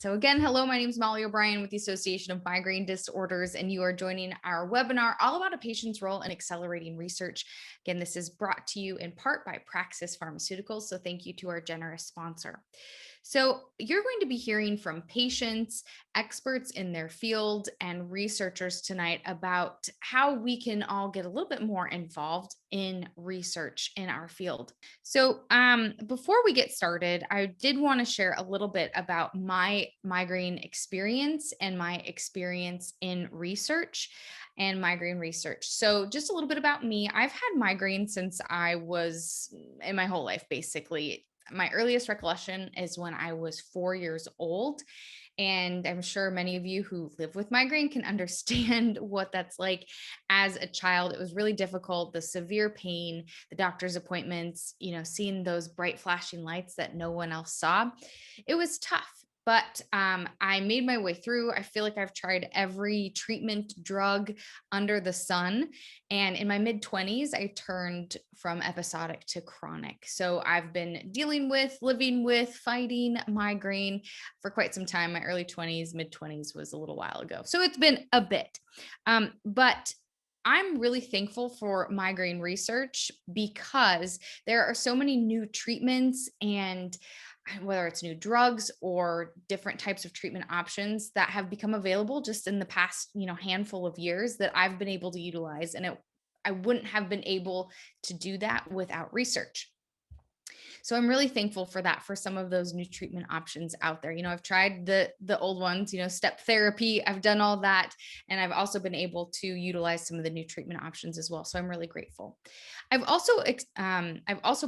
So again, hello, my name is Molly O'Brien with the Association of Migraine Disorders, and you are joining our webinar all about a patient's role in accelerating research. Again, this is brought to you in part by Praxis Pharmaceuticals, so thank you to our generous sponsor. So you're going to be hearing from patients, experts in their field, and researchers tonight about how we can all get a little bit more involved in research in our field. So before we get started, I did want to share a little bit about my migraine experience and my experience in research and migraine research. So just a little bit about me. I've had migraine since I was in my whole life, basically. My earliest recollection is when I was 4 years old. And I'm sure many of you who live with migraine can understand what that's like. As a child, it was really difficult. The severe pain, the doctor's appointments, seeing those bright flashing lights that no one else saw. It was tough. But I made my way through. I feel like I've tried every treatment drug under the sun. And in my mid 20s, I turned from episodic to chronic. So I've been living with, fighting migraine for quite some time. My early 20s, mid 20s was a little while ago. So it's been a bit. But I'm really thankful for migraine research because there are so many new treatments, and whether it's new drugs or different types of treatment options that have become available just in the past, handful of years that I've been able to utilize. And I wouldn't have been able to do that without research. So I'm really thankful for that, for some of those new treatment options out there. I've tried the old ones, step therapy. I've done all that. And I've also been able to utilize some of the new treatment options as well. So I'm really grateful. I've also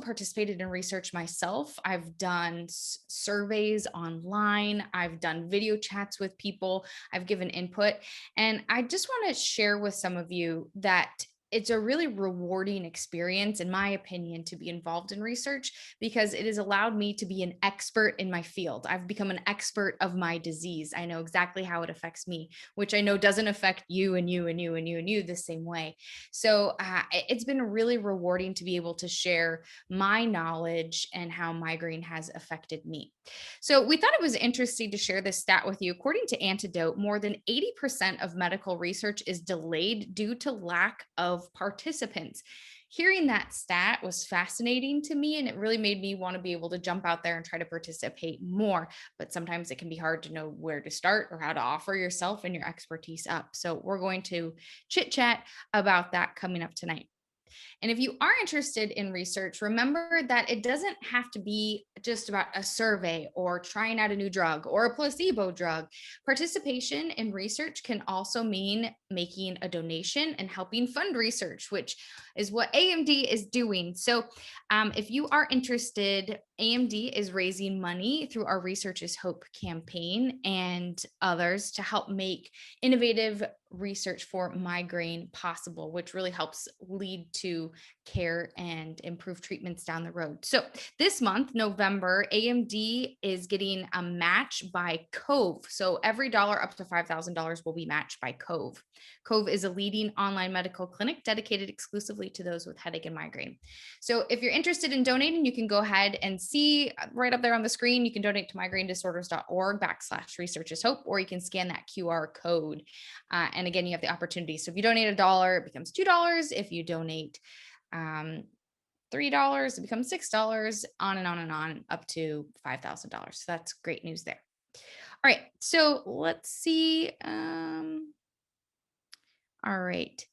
participated in research myself. I've done surveys online. I've done video chats with people. I've given input. And I just want to share with some of you that it's a really rewarding experience, in my opinion, to be involved in research because it has allowed me to be an expert in my field. I've become an expert of my disease. I know exactly how it affects me, which I know doesn't affect you and you and you and you and you the same way. So it's been really rewarding to be able to share my knowledge and how migraine has affected me. So we thought it was interesting to share this stat with you. According to Antidote, more than 80% of medical research is delayed due to lack of participants. Hearing that stat was fascinating to me, and it really made me want to be able to jump out there and try to participate more. But sometimes it can be hard to know where to start or how to offer yourself and your expertise up. So we're going to chit chat about that coming up tonight. And if you are interested in research, remember that it doesn't have to be just about a survey or trying out a new drug or a placebo drug. Participation in research can also mean making a donation and helping fund research, which is what AMD is doing. So if you are interested, AMD is raising money through our Research is Hope campaign and others to help make innovative research for migraine possible, which really helps lead to care and improve treatments down the road. So this month, November, AMD is getting a match by Cove. So every dollar up to $5,000 will be matched by Cove. Cove is a leading online medical clinic dedicated exclusively to those with headache and migraine. So if you're interested in donating, you can go ahead and see right up there on the screen. You can donate to migrainedisorders.org/research is hope, or you can scan that QR code. And again, you have the opportunity. So if you donate $1, it becomes $2. If you donate $3, it becomes $6, on and on and on, up to $5,000. So that's great news there. All right, so let's see. All right,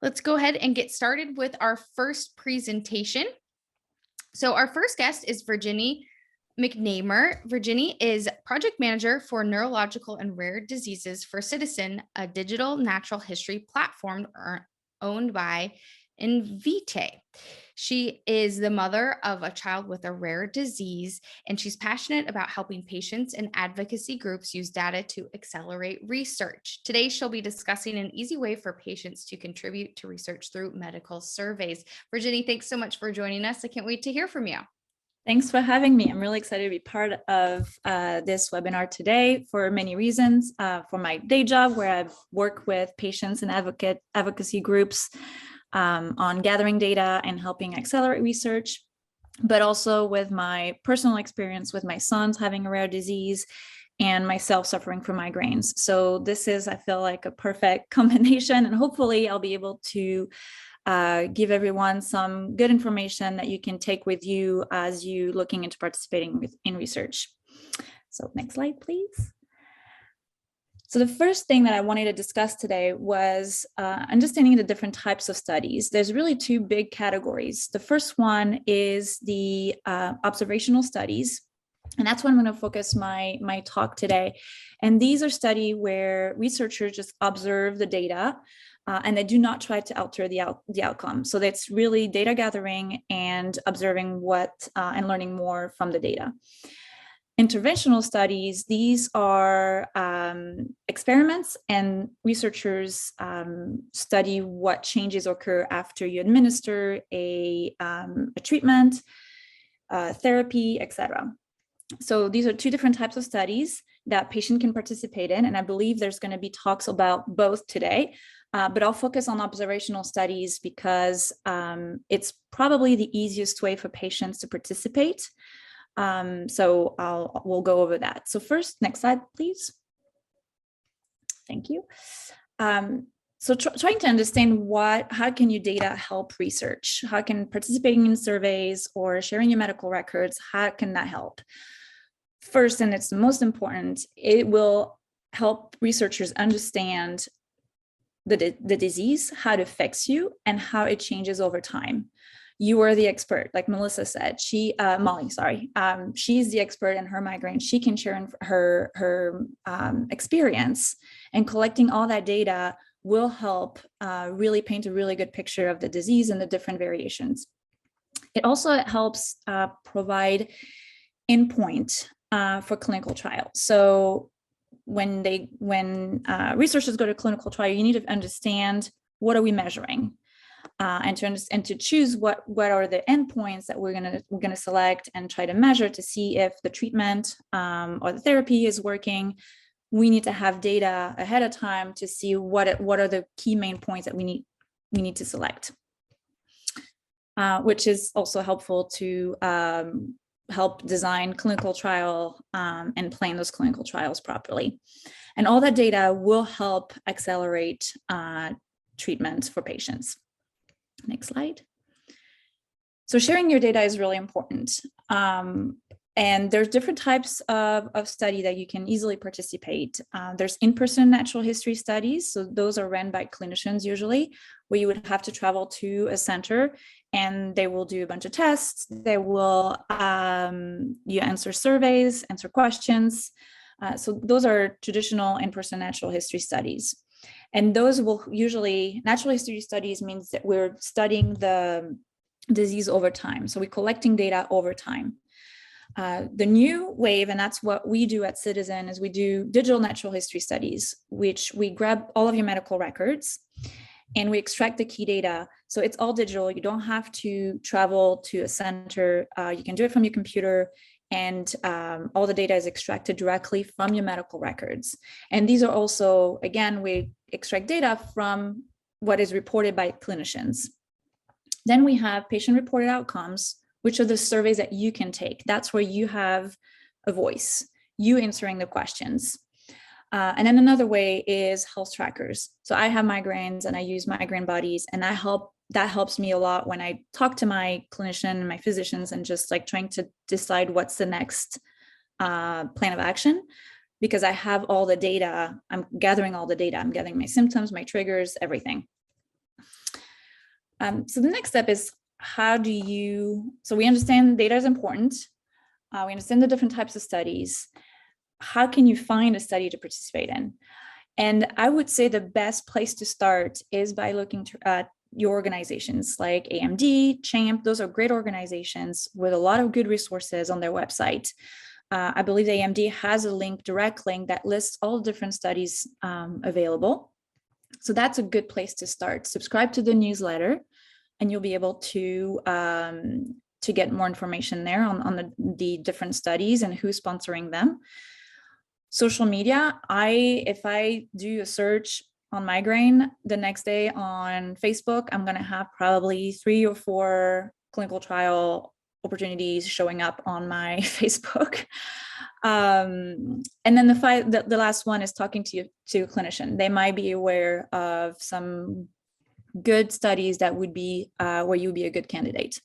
let's go ahead and get started with our first presentation. So our first guest is Virginie McNamar. Virginie is project manager for neurological and rare diseases for Citizen, a digital natural history platform owned by Invitae. She is the mother of a child with a rare disease, and she's passionate about helping patients and advocacy groups use data to accelerate research. Today, she'll be discussing an easy way for patients to contribute to research through medical surveys. Virginie, thanks so much for joining us. I can't wait to hear from you. Thanks for having me. I'm really excited to be part of this webinar today for many reasons. For my day job, where I work with patients and advocacy groups on gathering data and helping accelerate research. but also with my personal experience with my sons having a rare disease and myself suffering from migraines. So this is, I feel like, a perfect combination, and hopefully I'll be able to give everyone some good information that you can take with you as you looking into participating in research. So next slide, please. So the first thing that I wanted to discuss today was understanding the different types of studies. There's really two big categories. The first one is the observational studies, and that's what I'm going to focus my talk today. And these are studies where researchers just observe the data and they do not try to alter the outcome. So that's really data gathering and observing what and learning more from the data. Interventional studies, these are experiments, and researchers study what changes occur after you administer a treatment, therapy, etc. So these are two different types of studies that patient can participate in, and I believe there's going to be talks about both today, but I'll focus on observational studies because it's probably the easiest way for patients to participate. So we'll go over that. So first, next slide, please. Thank you. So trying to understand how can your data help research? How can participating in surveys or sharing your medical records, how can that help? First, and it's the most important, it will help researchers understand the disease, how it affects you, and how it changes over time. You are the expert, like Melissa said. Molly, sorry. She's the expert in her migraine. She can share her experience, and collecting all that data will help really paint a really good picture of the disease and the different variations. It also helps provide endpoint for clinical trials. So when researchers go to clinical trial, you need to understand, what are we measuring? And to choose what are the endpoints that we're gonna select and try to measure to see if the treatment or the therapy is working. We need to have data ahead of time to see what are the key main points that we need to select, which is also helpful to help design clinical trial and plan those clinical trials properly. And all that data will help accelerate treatments for patients. Next slide. So sharing your data is really important. And there's different types of study that you can easily participate. There's in-person natural history studies. So those are run by clinicians usually, where you would have to travel to a center and they will do a bunch of tests. They will, you answer surveys, answer questions. So those are traditional in-person natural history studies. And those will usually, natural history studies means that we're studying the disease over time. So we're collecting data over time. The new wave, and that's what we do at Citizen, is we do digital natural history studies, which we grab all of your medical records and we extract the key data. So it's all digital. You don't have to travel to a center. You can do it from your computer, and all the data is extracted directly from your medical records. And these are also, again, we extract data from what is reported by clinicians. Then we have patient-reported outcomes, which are the surveys that you can take. That's where you have a voice, you answering the questions. And then another way is health trackers. So I have migraines and I use migraine buddies, and that helps me a lot when I talk to my clinician and my physicians and just like trying to decide what's the next plan of action, because I have all the data. I'm gathering all the data. I'm gathering my symptoms, my triggers, everything. So the next step is, so we understand data is important. We understand the different types of studies. How can you find a study to participate in? And I would say the best place to start is by looking at your organizations like AMD, CHAMP. Those are great organizations with a lot of good resources on their website. I believe AMD has a direct link that lists all different studies available. So that's a good place to start. Subscribe to the newsletter, and you'll be able to get more information there on the different studies and who's sponsoring them. Social media, if I do a search on migraine, the next day on Facebook, I'm going to have probably 3 or 4 clinical trial opportunities showing up on my Facebook. And then the last one is talking to a clinician. They might be aware of some good studies that would be where you would be a good candidate.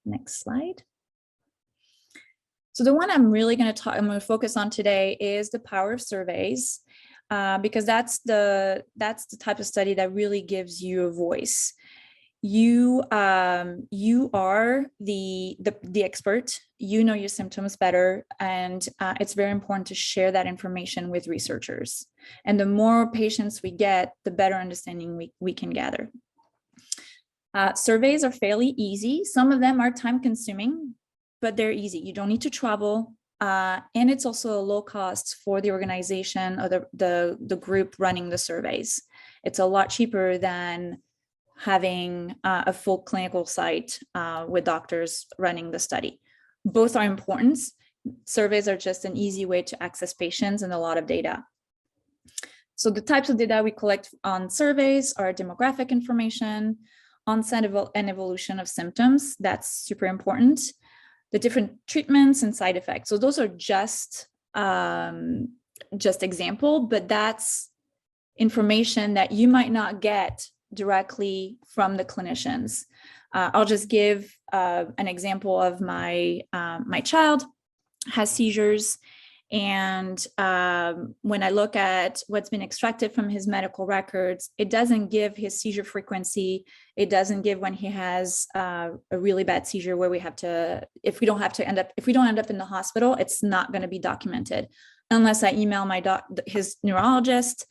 Next slide. So the one I'm going to focus on today is the power of surveys, because that's the type of study that really gives you a voice. You are the expert. You know your symptoms better, and it's very important to share that information with researchers. And the more patients we get, the better understanding we can gather. Surveys are fairly easy. Some of them are time consuming, but they're easy. You don't need to travel. And it's also a low cost for the organization or the group running the surveys. It's a lot cheaper than having a full clinical site with doctors running the study. Both are important. Surveys are just an easy way to access patients and a lot of data. So the types of data we collect on surveys are demographic information, onset and evolution of symptoms. That's super important. The different treatments and side effects. So those are just example, but that's information that you might not get directly from the clinicians. I'll just give an example of my child has seizures, and when I look at what's been extracted from his medical records, it doesn't give his seizure frequency. It doesn't give when he has a really bad seizure where we have to, if we don't end up in the hospital, it's not going to be documented unless I email his neurologist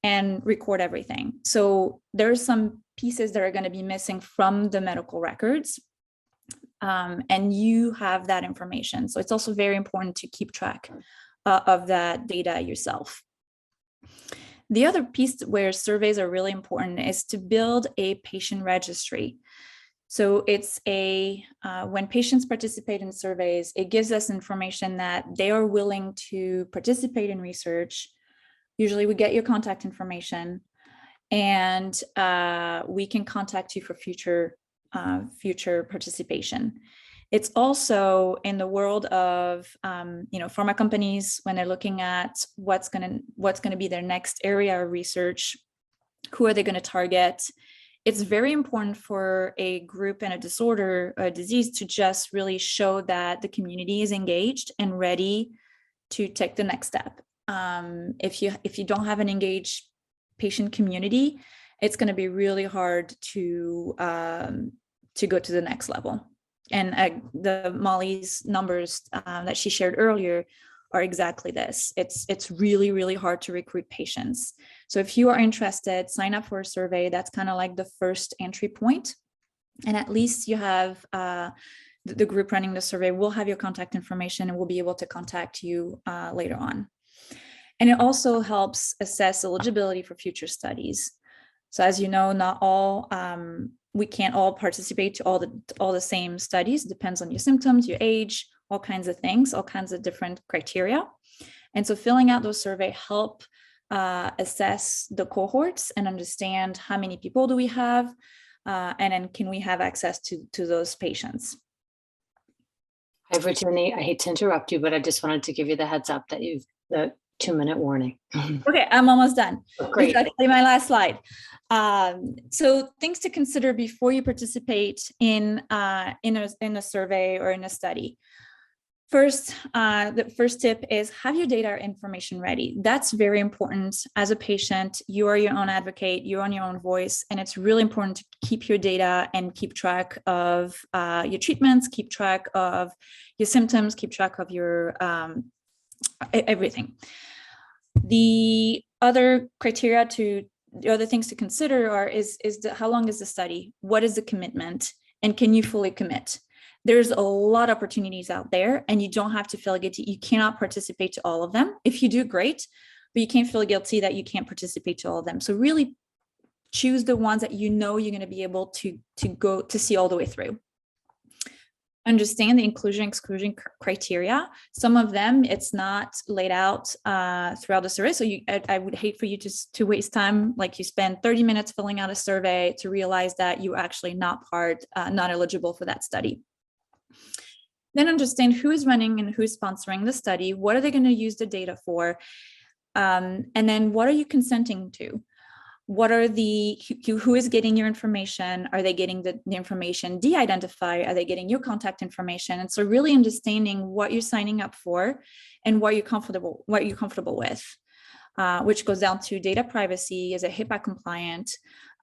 and record everything. So there's some pieces that are going to be missing from the medical records, and you have that information. So it's also very important to keep track of that data yourself. The other piece where surveys are really important is to build a patient registry. So it's when patients participate in surveys, it gives us information that they are willing to participate in research. Usually we get your contact information, and we can contact you for future participation. It's also in the world of pharma companies, when they're looking at what's going to be their next area of research, who are they going to target. It's very important for a group and a disorder, a disease, to just really show that the community is engaged and ready to take the next step. If you don't have an engaged patient community, it's going to be really hard to go to the next level. And Molly's numbers that she shared earlier are exactly this. It's really, really hard to recruit patients. So if you are interested, sign up for a survey. That's kind of like the first entry point. And at least you have the group running the survey will have your contact information and will be able to contact you later on. And it also helps assess eligibility for future studies. So as you know, not all, we can't all participate to all the same studies. It depends on your symptoms, your age, all kinds of things, all kinds of different criteria. And so filling out those surveys help assess the cohorts and understand how many people do we have, and then can we have access to those patients. Hi, Brittany. I hate to interrupt you, but I just wanted to give you the heads up that you've the 2-minute warning. Okay, I'm almost done. Oh, great. Exactly my last slide. So things to consider before you participate in a survey or in a study. First, the first tip is have your data or information ready. That's very important. As a patient, you are your own advocate, you're on your own voice, and it's really important to keep your data and keep track of your treatments, keep track of your symptoms, keep track of your everything. The other things to consider is how long is the study? What is the commitment? And can you fully commit? There's a lot of opportunities out there, and you don't have to feel guilty. You cannot participate to all of them. If you do, great, but you can't feel guilty that you can't participate to all of them. So really choose the ones that you know you're going to be able to go to see all the way through. Understand the inclusion/exclusion criteria. Some of them, it's not laid out throughout the survey. So I would hate for you to waste time, like you spend 30 minutes filling out a survey to realize that you're actually not eligible for that study. Then understand who is running and who's sponsoring the study. What are they going to use the data for? And then what are you consenting to? What are who is getting your information? Are they getting the information de-identified? Are they getting your contact information? And so really understanding what you're signing up for and what you're comfortable with, which goes down to data privacy, is it HIPAA compliant,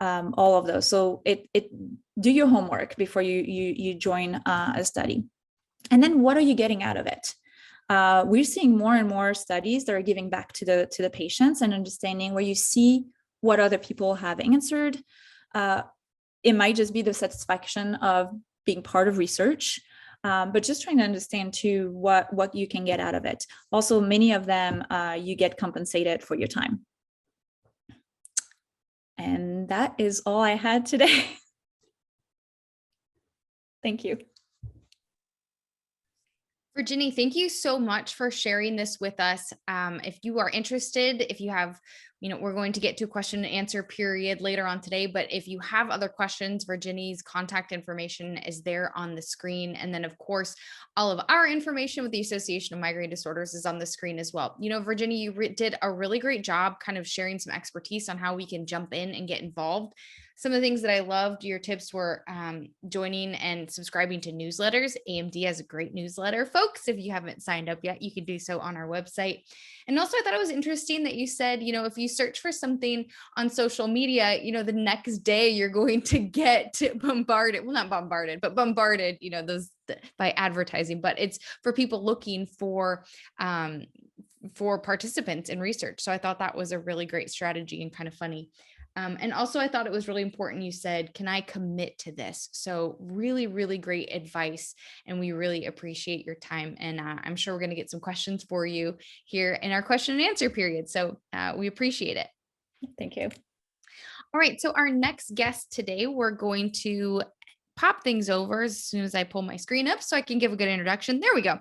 all of those. So do your homework before you join a study. And then what are you getting out of it? We're seeing more and more studies that are giving back to the patients and understanding where you see what other people have answered. It might just be the satisfaction of being part of research, but just trying to understand too what you can get out of it. Also, many of them, you get compensated for your time. And that is all I had today. Thank you. Virginie, thank you so much for sharing this with us. If you are interested, if you have, we're going to get to a question and answer period later on today, but if you have other questions, Virginie's contact information is there on the screen. And then of course, all of our information with the Association of Migraine Disorders is on the screen as well. Virginie, you did a really great job kind of sharing some expertise on how we can jump in and get involved. Some of the things that I loved, your tips were joining and subscribing to newsletters. AMD has a great newsletter, folks. If you haven't signed up yet, you can do so on our website. And also I thought it was interesting that you said, if you search for something on social media, the next day you're going to get bombarded. Well, not bombarded, but bombarded, those by advertising, but it's for people looking for participants in research. So I thought that was a really great strategy and kind of funny. And also I thought it was really important. You said, can I commit to this? So really, really great advice. And we really appreciate your time. And I'm sure we're going to get some questions for you here in our question and answer period. So we appreciate it. Thank you. All right. So our next guest today, we're going to pop things over as soon as I pull my screen up so I can give a good introduction. There we go.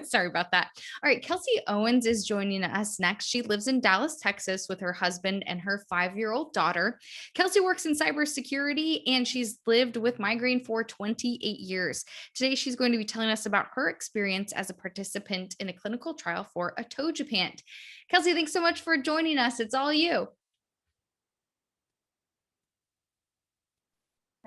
Sorry about that. All right. Kelsey Owens is joining us next. She lives in Dallas, Texas with her husband and her 5-year-old daughter. Kelsey works in cybersecurity and she's lived with migraine for 28 years. Today, she's going to be telling us about her experience as a participant in a clinical trial for atogepant. Kelsey, thanks so much for joining us. It's all you.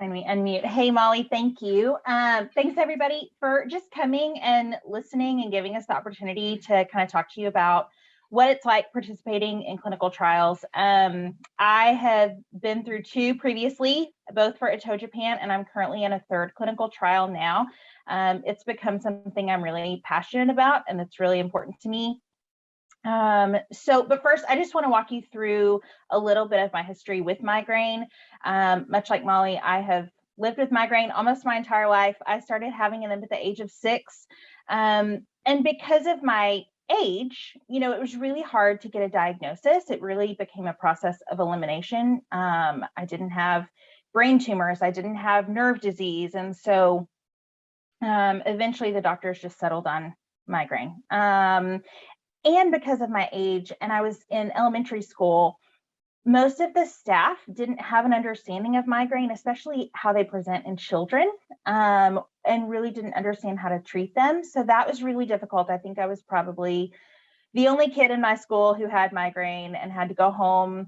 And we unmute. Hey, Molly, thank you. Thanks, everybody, for just coming and listening and giving us the opportunity to kind of talk to you about what it's like participating in clinical trials. I have been through 2 previously, both for atogepant, and I'm currently in a 3rd clinical trial now. It's become something I'm really passionate about, and it's really important to me. But first, I just want to walk you through a little bit of my history with migraine. Much like Molly, I have lived with migraine almost my entire life. I started having them at the age of 6. And because of my age, it was really hard to get a diagnosis. It really became a process of elimination. I didn't have brain tumors. I didn't have nerve disease. And so eventually the doctors just settled on migraine. And because of my age, and I was in elementary school, most of the staff didn't have an understanding of migraine, especially how they present in children, and really didn't understand how to treat them. So that was really difficult. I think I was probably the only kid in my school who had migraine and had to go home,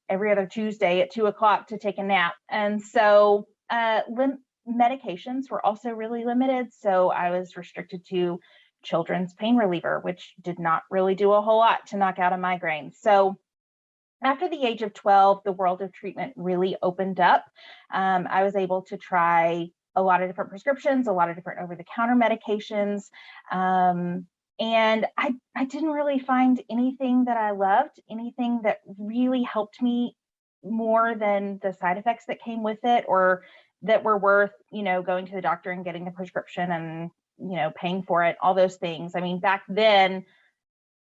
every other Tuesday at 2:00 to take a nap. And so medications were also really limited. So I was restricted to children's pain reliever, which did not really do a whole lot to knock out a migraine. So after the age of 12, the world of treatment really opened up. I was able to try a lot of different prescriptions, a lot of different over-the-counter medications. And I didn't really find anything that I loved, anything that really helped me more than the side effects that came with it, or that were worth, going to the doctor and getting the prescription and paying for it, all those things. I mean, back then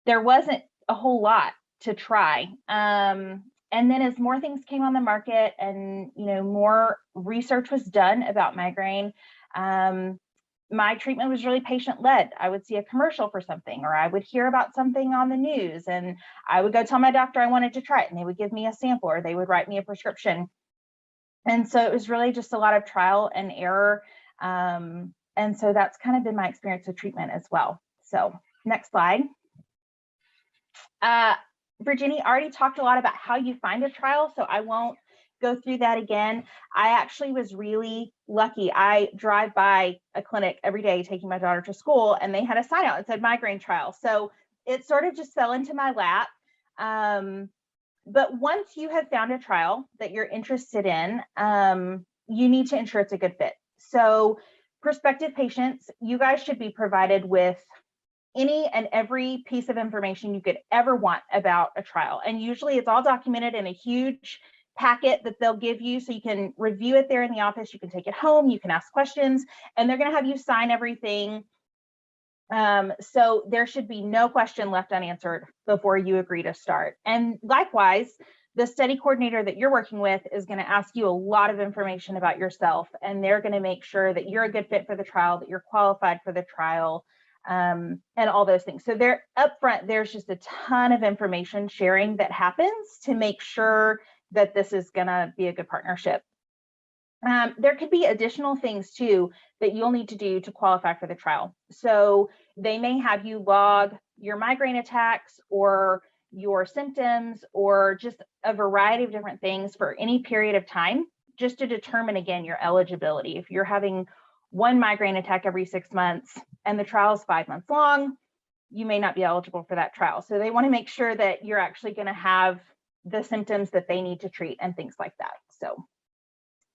there wasn't a whole lot to try. And then as more things came on the market and, more research was done about migraine, my treatment was really patient-led. I would see a commercial for something, or I would hear about something on the news, and I would go tell my doctor I wanted to try it, and they would give me a sample, or they would write me a prescription. And so it was really just a lot of trial and error. And so that's kind of been my experience with treatment as well. So next slide. Virginia already talked a lot about how you find a trial, so I won't go through that again. I actually was really lucky. I drive by a clinic every day taking my daughter to school, and they had a sign out that said migraine trial. So it sort of just fell into my lap. But once you have found a trial that you're interested in, you need to ensure it's a good fit. So prospective patients, you guys should be provided with any and every piece of information you could ever want about a trial. And usually it's all documented in a huge packet that they'll give you, so you can review it there in the office, you can take it home, you can ask questions, and they're going to have you sign everything. So there should be no question left unanswered before you agree to start. And likewise, the study coordinator that you're working with is going to ask you a lot of information about yourself, and they're going to make sure that you're a good fit for the trial, that you're qualified for the trial, and all those things. So there up front, there's just a ton of information sharing that happens to make sure that this is going to be a good partnership. There could be additional things too that you'll need to do to qualify for the trial. So they may have you log your migraine attacks or your symptoms or just a variety of different things for any period of time, just to determine, again, your eligibility. If you're having one migraine attack every 6 months and the trial is 5 months long, you may not be eligible for that trial. So they want to make sure that you're actually going to have the symptoms that they need to treat and things like that. So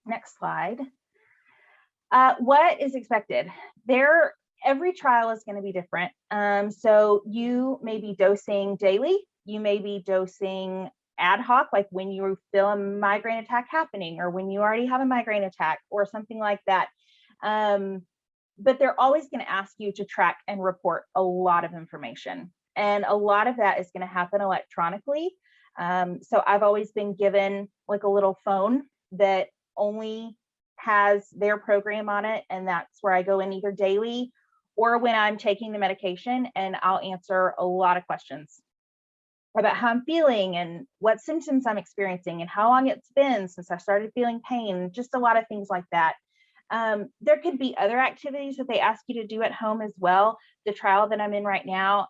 next slide. What is expected? Every trial is going to be different. So you may be dosing daily. You may be dosing ad hoc, like when you feel a migraine attack happening or when you already have a migraine attack or something like that. But they're always going to ask you to track and report a lot of information. And a lot of that is going to happen electronically. So I've always been given like a little phone that only has their program on it. And that's where I go in either daily or when I'm taking the medication, and I'll answer a lot of questions about how I'm feeling and what symptoms I'm experiencing and how long it's been since I started feeling pain, just a lot of things like that. There could be other activities that they ask you to do at home as well. The trial that I'm in right now,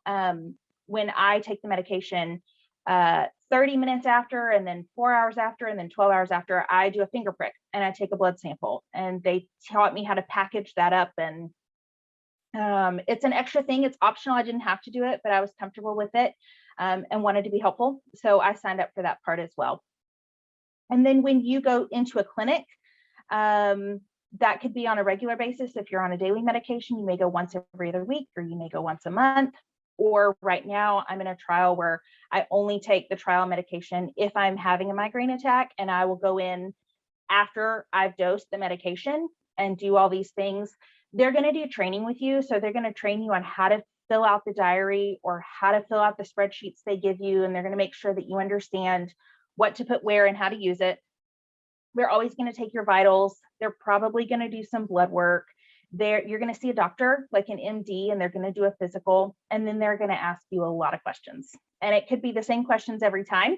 when I take the medication, 30 minutes after, and then 4 hours after, and then 12 hours after, I do a finger prick and I take a blood sample, and they taught me how to package that up. And it's an extra thing. It's optional. I didn't have to do it, but I was comfortable with it and wanted to be helpful. So I signed up for that part as well. And then when you go into a clinic, that could be on a regular basis. If you're on a daily medication, you may go once every other week, or you may go once a month. Or right now I'm in a trial where I only take the trial medication if I'm having a migraine attack, and I will go in after I've dosed the medication and do all these things. They're going to do training with you. So they're going to train you on how to fill out the diary or how to fill out the spreadsheets they give you. And they're going to make sure that you understand what to put where and how to use it. They're always going to take your vitals. They're probably going to do some blood work. You're going to see a doctor, like an MD, and they're going to do a physical, and then they're going to ask you a lot of questions. And it could be the same questions every time.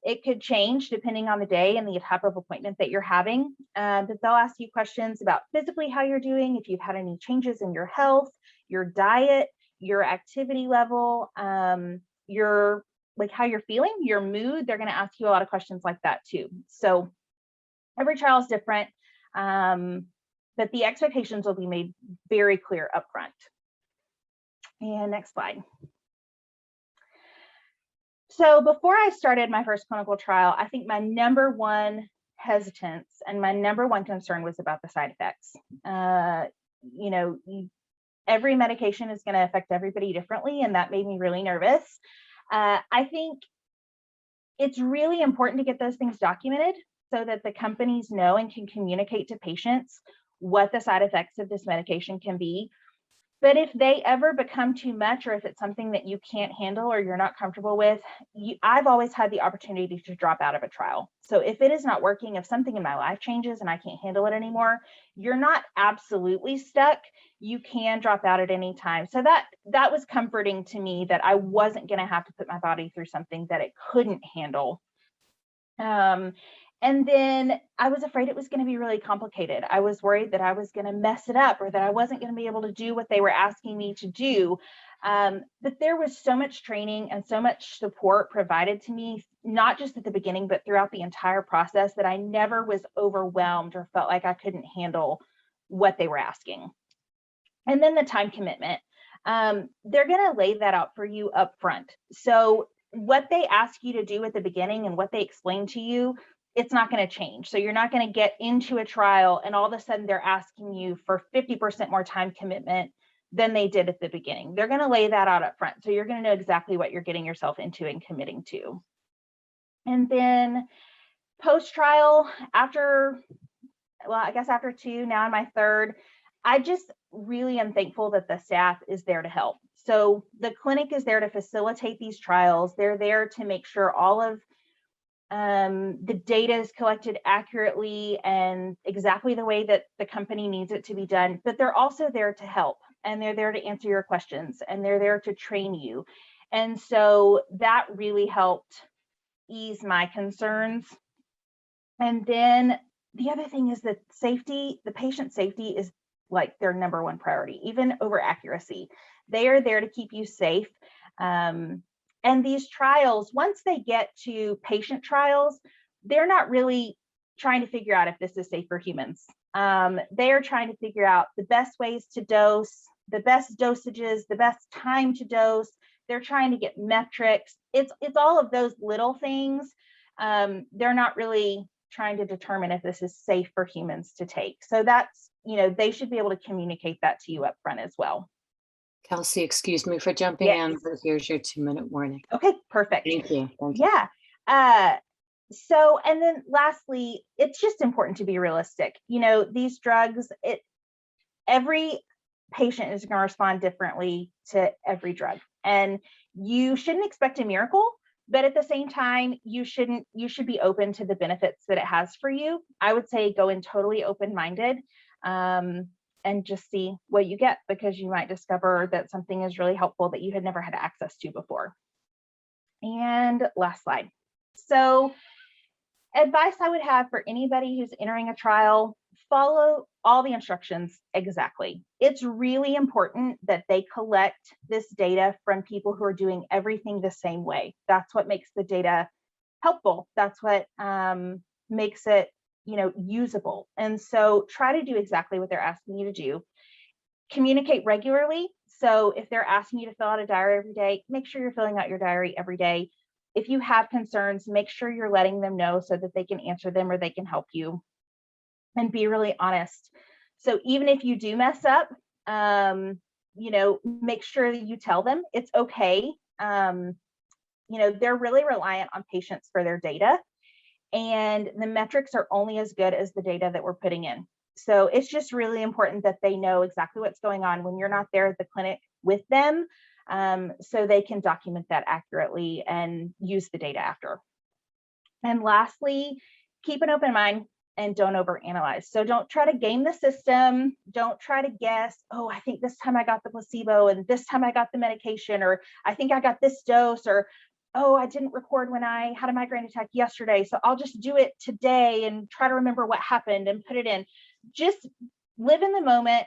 It could change depending on the day and the type of appointment that you're having. But they'll ask you questions about physically how you're doing, if you've had any changes in your health, your diet, your activity level, your like how you're feeling, your mood. They're going to ask you a lot of questions like that too. So every trial is different, but the expectations will be made very clear upfront. And next slide. So before I started my first clinical trial, I think my number one hesitance and my number one concern was about the side effects. Every medication is going to affect everybody differently, and that made me really nervous. I think it's really important to get those things documented so that the companies know and can communicate to patients what the side effects of this medication can be. But if they ever become too much, or if it's something that you can't handle or you're not comfortable with, I've always had the opportunity to drop out of a trial. So if it is not working, if something in my life changes and I can't handle it anymore, you're not absolutely stuck. You can drop out at any time. So that was comforting to me, that I wasn't going to have to put my body through something that it couldn't handle. And then I was afraid it was going to be really complicated. I was worried that I was going to mess it up or that I wasn't going to be able to do what they were asking me to do. But there was so much training and so much support provided to me, not just at the beginning, but throughout the entire process, that I never was overwhelmed or felt like I couldn't handle what they were asking. And then the time commitment. They're going to lay that out for you up front. So what they ask you to do at the beginning and what they explain to you, it's not going to change. So you're not going to get into a trial and all of a sudden they're asking you for 50% more time commitment than they did at the beginning. They're going to lay that out up front. So you're going to know exactly what you're getting yourself into and committing to. And then post-trial, after 2, now in my third, I just really am thankful that the staff is there to help. So the clinic is there to facilitate these trials. They're there to make sure all of the data is collected accurately and exactly the way that the company needs it to be done, but they're also there to help, and they're there to answer your questions, and they're there to train you. And so that really helped ease my concerns. And then the other thing is that safety, the patient safety is like their number one priority, even over accuracy. They are there to keep you safe. And these trials, once they get to patient trials, they're not really trying to figure out if this is safe for humans. They are trying to figure out the best ways to dose, the best dosages, the best time to dose. They're trying to get metrics. It's all of those little things. They're not really trying to determine if this is safe for humans to take. So that's, they should be able to communicate that to you up front as well. Kelsey, excuse me for jumping in, but here's your 2-minute warning. Okay, perfect. Thank you. Thank you. Yeah. So, and then lastly, it's just important to be realistic. These drugs, every patient is going to respond differently to every drug, and you shouldn't expect a miracle, but at the same time, you should be open to the benefits that it has for you. I would say go in totally open-minded, and just see what you get, because you might discover that something is really helpful that you had never had access to before. And last slide. So advice I would have for anybody who's entering a trial: follow all the instructions exactly. It's really important that they collect this data from people who are doing everything the same way. That's what makes the data helpful. That's what makes it usable. And so try to do exactly what they're asking you to do. Communicate regularly. So if they're asking you to fill out a diary every day, make sure you're filling out your diary every day. If you have concerns, make sure you're letting them know so that they can answer them or they can help you. And be really honest. So even if you do mess up, make sure that you tell them it's okay. They're really reliant on patients for their data, and the metrics are only as good as the data that we're putting in. So it's just really important that they know exactly what's going on when you're not there at the clinic with them, so they can document that accurately and use the data after. And lastly, keep an open mind and don't overanalyze. So don't try to game the system. Don't try to guess, oh, I think this time I got the placebo and this time I got the medication, or I think I got this dose, or oh, I didn't record when I had a migraine attack yesterday, so I'll just do it today and try to remember what happened and put it in. Just live in the moment.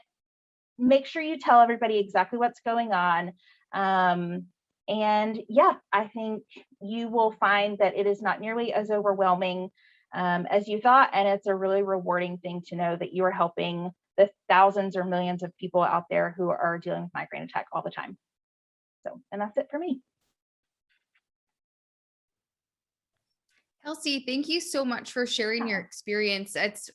Make sure you tell everybody exactly what's going on. And yeah, I think you will find that it is not nearly as overwhelming as you thought. And it's a really rewarding thing to know that you are helping the thousands or millions of people out there who are dealing with migraine attack all the time. So, and that's it for me. Kelsey, thank you so much for sharing your experience. It's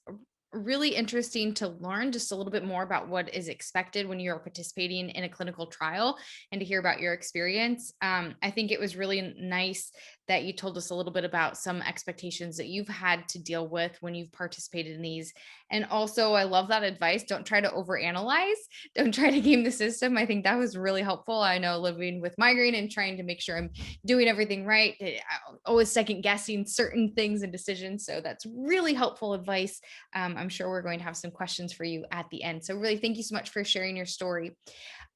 really interesting to learn just a little bit more about what is expected when you're participating in a clinical trial, and to hear about your experience. I think it was really nice that you told us a little bit about some expectations that you've had to deal with when you've participated in these. And also, I love that advice. Don't try to overanalyze. Don't try to game the system. I think that was really helpful. I know, living with migraine and trying to make sure I'm doing everything right, always second guessing certain things and decisions. So that's really helpful advice. I'm sure we're going to have some questions for you at the end. So really, thank you so much for sharing your story.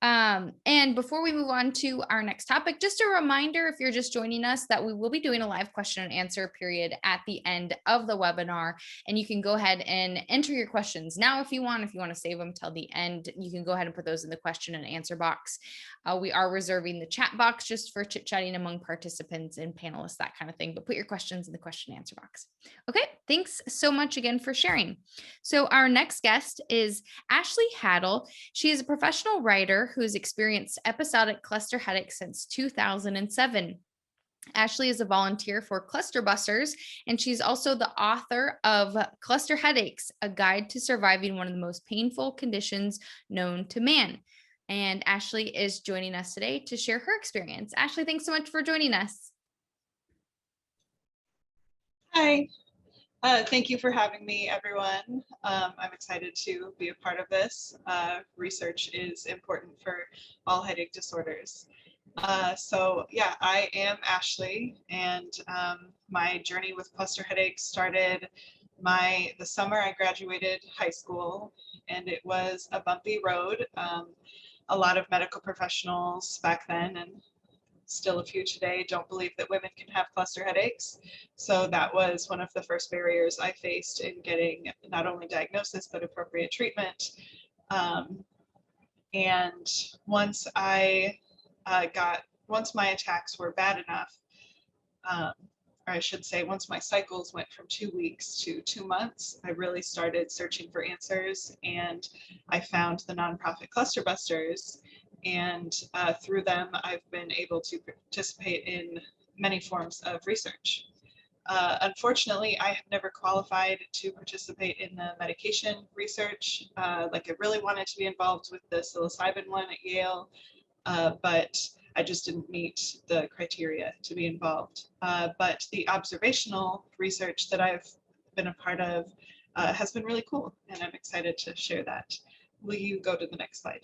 And before we move on to our next topic, just a reminder, if you're just joining us, that we will be doing a live question and answer period at the end of the webinar, and you can go ahead and enter your questions now if you want. If you want to save them till the end, you can go ahead and put those in the question and answer box. We are reserving the chat box just for chit-chatting among participants and panelists, that kind of thing, but put your questions in the question and answer box. Okay, thanks so much again for sharing. So our next guest is Ashley Haddle. She is a professional writer who has experienced episodic cluster headaches since 2007. Ashley is a volunteer for Cluster Busters, and she's also the author of Cluster Headaches, A Guide to Surviving One of the Most Painful Conditions Known to Man. And Ashley is joining us today to share her experience. Ashley, thanks so much for joining us. Hi, thank you for having me, everyone. I'm excited to be a part of this. Research is important for all headache disorders. So yeah, I am Ashley, and my journey with cluster headaches started the summer I graduated high school, and it was a bumpy road. A lot of medical professionals back then, and still a few today, don't believe that women can have cluster headaches. So that was one of the first barriers I faced in getting not only diagnosis, but appropriate treatment. And once once my attacks were bad enough, or I should say, once my cycles went from 2 weeks to 2 months, I really started searching for answers, and I found the nonprofit Cluster Busters, and through them, I've been able to participate in many forms of research. Unfortunately, I have never qualified to participate in the medication research. Like I really wanted to be involved with the psilocybin one at Yale, but I just didn't meet the criteria to be involved. But the observational research that I've been a part of has been really cool, and I'm excited to share that. Will you go to the next slide?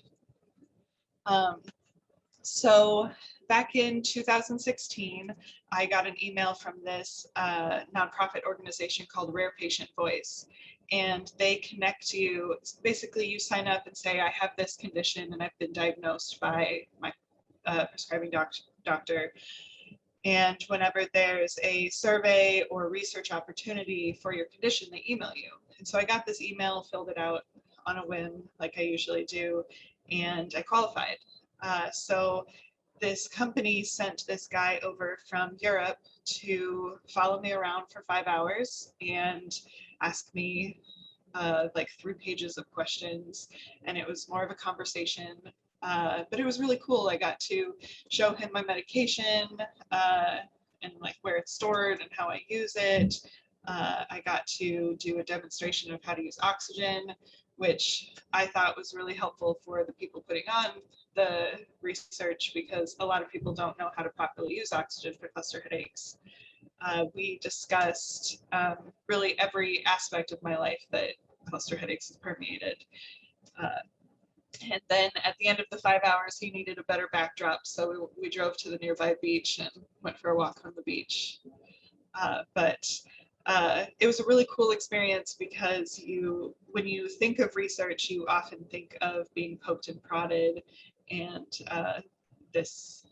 So back in 2016, I got an email from this nonprofit organization called Rare Patient Voice, and they connect you. Basically, you sign up and say, I have this condition and I've been diagnosed by my prescribing doctor. And whenever there's a survey or research opportunity for your condition, they email you. And so I got this email, filled it out on a whim, like I usually do, and I qualified. So this company sent this guy over from Europe to follow me around for 5 hours and ask me like 3 pages of questions, and it was more of a conversation, but it was really cool. I got to show him my medication and like where it's stored and how I use it. I got to do a demonstration of how to use oxygen, which I thought was really helpful for the people putting on the research, because a lot of people don't know how to properly use oxygen for cluster headaches. We discussed really every aspect of my life that cluster headaches has permeated. And then at the end of the 5 hours, he needed a better backdrop, so we drove to the nearby beach and went for a walk on the beach. But it was a really cool experience, because when you think of research, you often think of being poked and prodded, and this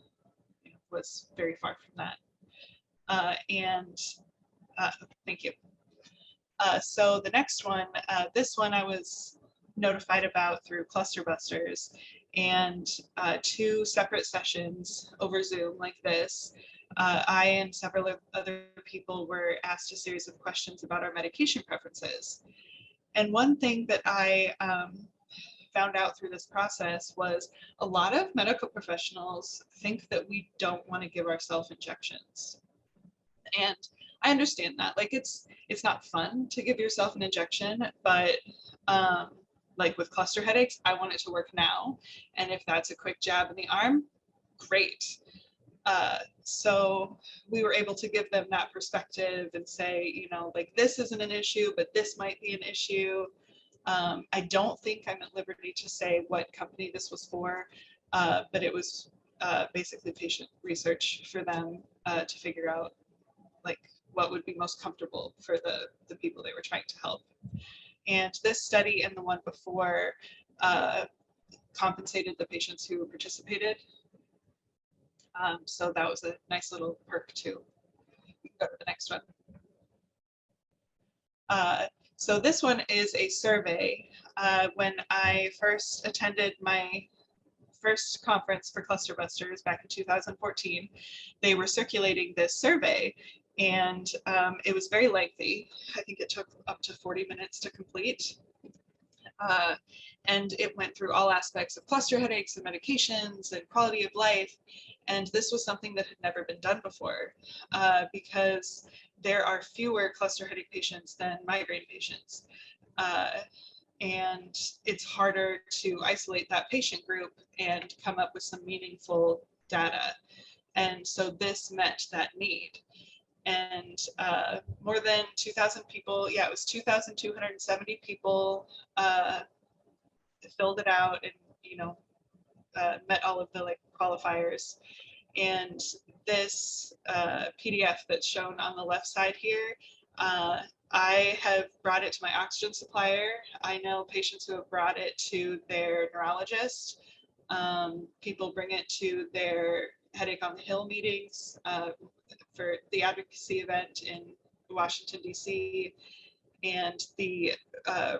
was very far from that. Thank you. So the next one, this one I was notified about through Cluster Busters, and 2 separate sessions over Zoom like this. I and several other people were asked a series of questions about our medication preferences. And one thing that I found out through this process was a lot of medical professionals think that we don't want to give ourselves injections. And I understand that. Like it's not fun to give yourself an injection, but like with cluster headaches, I want it to work now. And if that's a quick jab in the arm, great. So we were able to give them that perspective and say, like this isn't an issue, but this might be an issue. I don't think I'm at liberty to say what company this was for, but it was basically patient research for them to figure out like what would be most comfortable for the people they were trying to help. And this study and the one before compensated the patients who participated. So that was a nice little perk too. Go to the next one. So this one is a survey. When I first attended my first conference for Cluster Busters back in 2014, they were circulating this survey, and it was very lengthy. I think it took up to 40 minutes to complete. And it went through all aspects of cluster headaches and medications and quality of life. And this was something that had never been done before, because there are fewer cluster headache patients than migraine patients. And it's harder to isolate that patient group and come up with some meaningful data. And so this met that need. And more than 2,000 people, yeah, it was 2,270 people filled it out and, you know, met all of the like qualifiers. And this PDF that's shown on the left side here, I have brought it to my oxygen supplier. I know patients who have brought it to their neurologist. People bring it to their Headache on the Hill meetings for the advocacy event in Washington, DC. And the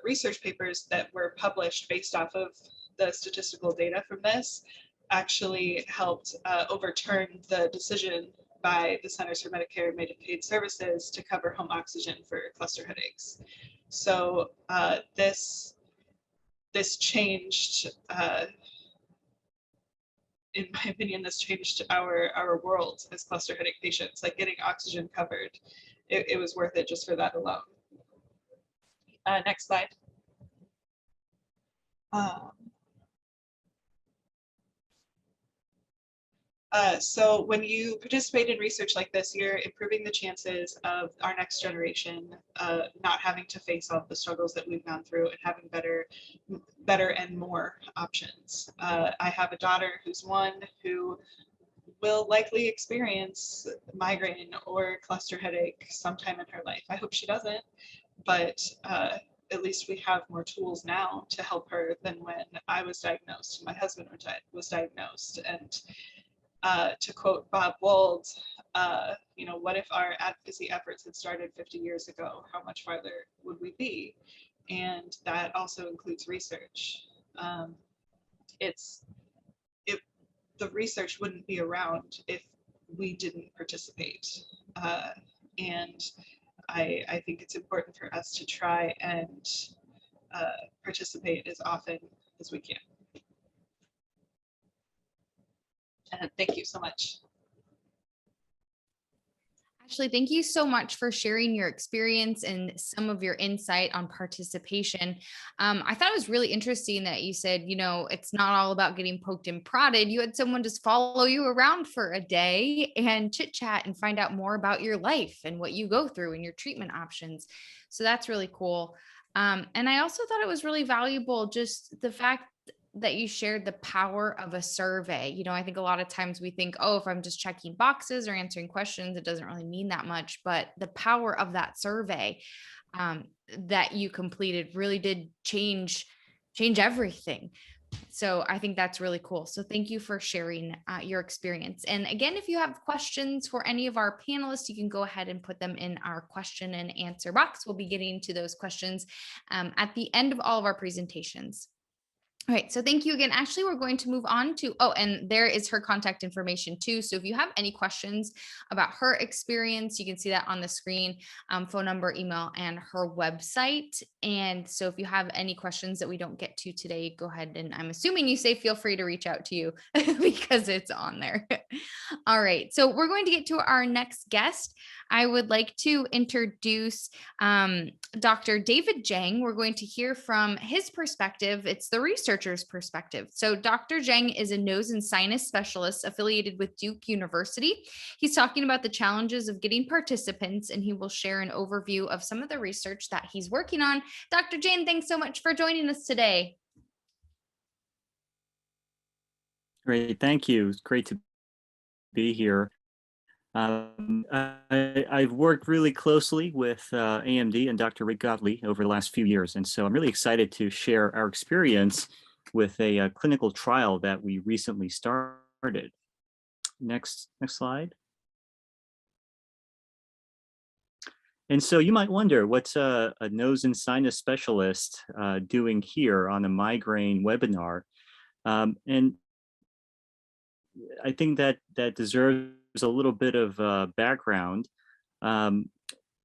research papers that were published based off of the statistical data from this actually helped overturn the decision by the Centers for Medicare and Medicaid Services to cover home oxygen for cluster headaches. So this changed, in my opinion, this changed our world as cluster headache patients, like getting oxygen covered. It was worth it just for that alone. Next slide. So when you participate in research like this, you're improving the chances of our next generation not having to face all the struggles that we've gone through and having better and more options. I have a daughter who's 1 who will likely experience migraine or cluster headache sometime in her life. I hope she doesn't, but at least we have more tools now to help her than when I was diagnosed, my husband was diagnosed. And to quote Bob Wold, you know, what if our advocacy efforts had started 50 years ago? How much farther would we be? And that also includes research. The research wouldn't be around if we didn't participate. And I think it's important for us to try and participate as often as we can. And thank you so much. Ashley, thank you so much for sharing your experience and some of your insight on participation. I thought it was really interesting that you said, you know, it's not all about getting poked and prodded. You had someone just follow you around for a day and chit chat and find out more about your life and what you go through and your treatment options. So that's really cool. And I also thought it was really valuable, just the fact that you shared the power of a survey. You know, I think a lot of times we think, oh, if I'm just checking boxes or answering questions, it doesn't really mean that much. But the power of that survey that you completed really did change everything. So I think that's really cool. So thank you for sharing your experience. And again, if you have questions for any of our panelists, you can go ahead and put them in our question and answer box. We'll be getting to those questions at the end of all of our presentations. All right, so thank you again. Ashley, we're going to move on to, oh, and there is her contact information too. So if you have any questions about her experience, you can see that on the screen, phone number, email, and her website. And so if you have any questions that we don't get to today, go ahead, and I'm assuming you say feel free to reach out to you because it's on there. All right, so we're going to get to our next guest. I would like to introduce Dr. David Zhang. We're going to hear from his perspective. It's the researcher's perspective. So Dr. Zhang is a nose and sinus specialist affiliated with Duke University. He's talking about the challenges of getting participants, and he will share an overview of some of the research that he's working on. Dr. Zhang, thanks so much for joining us today. Great, thank you. It's great to be here. I've worked really closely with AMD and Dr. Rick Gottlieb over the last few years, and so I'm really excited to share our experience with a clinical trial that we recently started. Next slide. And so you might wonder, what's a nose and sinus specialist doing here on a migraine webinar? And I think that deserves a little bit of background. Um,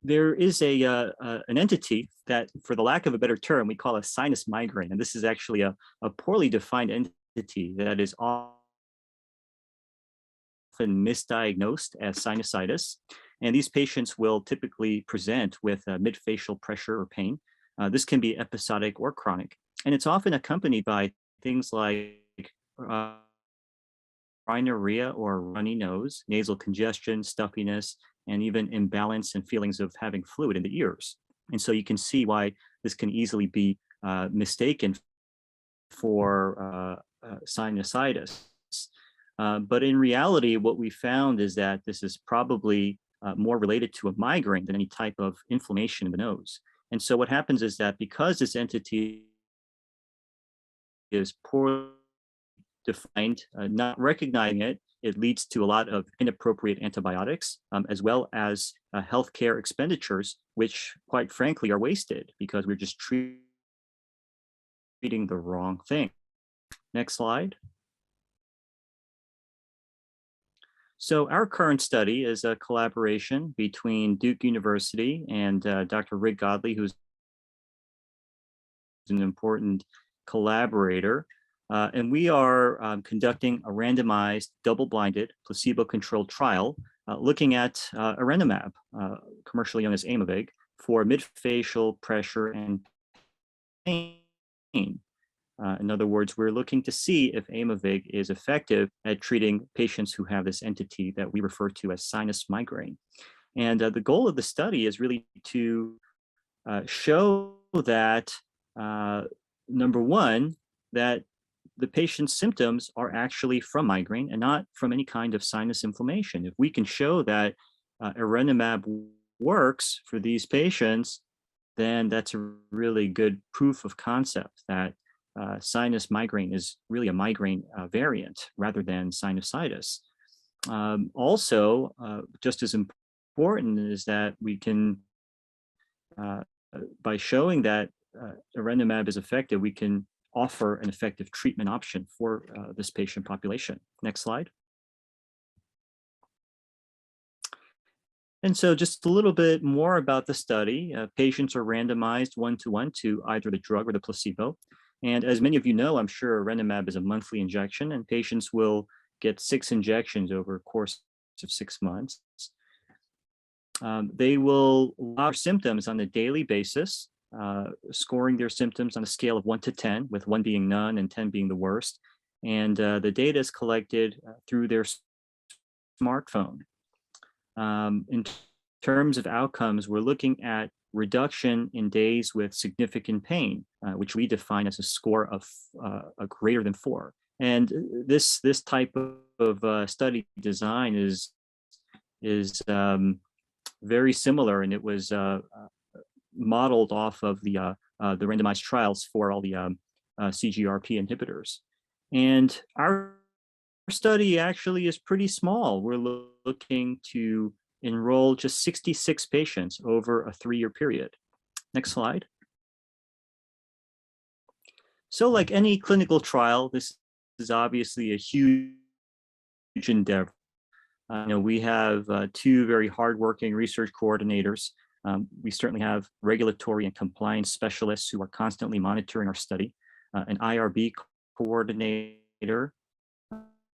there is an entity that, for the lack of a better term, we call a sinus migraine. And this is actually a poorly defined entity that is often misdiagnosed as sinusitis. And these patients will typically present with midfacial pressure or pain. This can be episodic or chronic. And it's often accompanied by things like rhinorrhea or runny nose, nasal congestion, stuffiness, and even imbalance and feelings of having fluid in the ears. And so you can see why this can easily be mistaken for sinusitis. But in reality, what we found is that this is probably more related to a migraine than any type of inflammation in the nose. And so what happens is that because this entity is poorly defined, not recognizing it, it leads to a lot of inappropriate antibiotics, as well as healthcare expenditures, which quite frankly are wasted because we're just treating the wrong thing. Next slide. So our current study is a collaboration between Duke University and Dr. Rick Godley, who's an important collaborator. And we are conducting a randomized, double-blinded, placebo-controlled trial looking at arenomab, commercially known as Aimovig, for midfacial pressure and pain. In other words, we're looking to see if Aimovig is effective at treating patients who have this entity that we refer to as sinus migraine. And the goal of the study is really to show that, number one, that the patient's symptoms are actually from migraine and not from any kind of sinus inflammation. If we can show that arenomab works for these patients, then that's a really good proof of concept that sinus migraine is really a migraine variant rather than sinusitis. Also, just as important is that we can, by showing that arenomab is effective, we can offer an effective treatment option for this patient population. Next slide. And so just a little bit more about the study. Patients are randomized 1-to-1 to either the drug or the placebo. And as many of you know, I'm sure arenomab is a monthly injection, and patients will get 6 injections over a course of 6 months. They will log symptoms on a daily basis, scoring their symptoms on a scale of 1 to 10, with 1 being none and 10 being the worst. And the data is collected through their smartphone. In terms of outcomes, we're looking at reduction in days with significant pain, which we define as a score of a greater than 4. And this type of study design is very similar, and it was modeled off of the randomized trials for all the CGRP inhibitors. And our study actually is pretty small. We're looking to enroll just 66 patients over a 3-year period. Next slide. So like any clinical trial, this is obviously a huge endeavor. We have 2 very hardworking research coordinators. We certainly have regulatory and compliance specialists who are constantly monitoring our study, an IRB coordinator,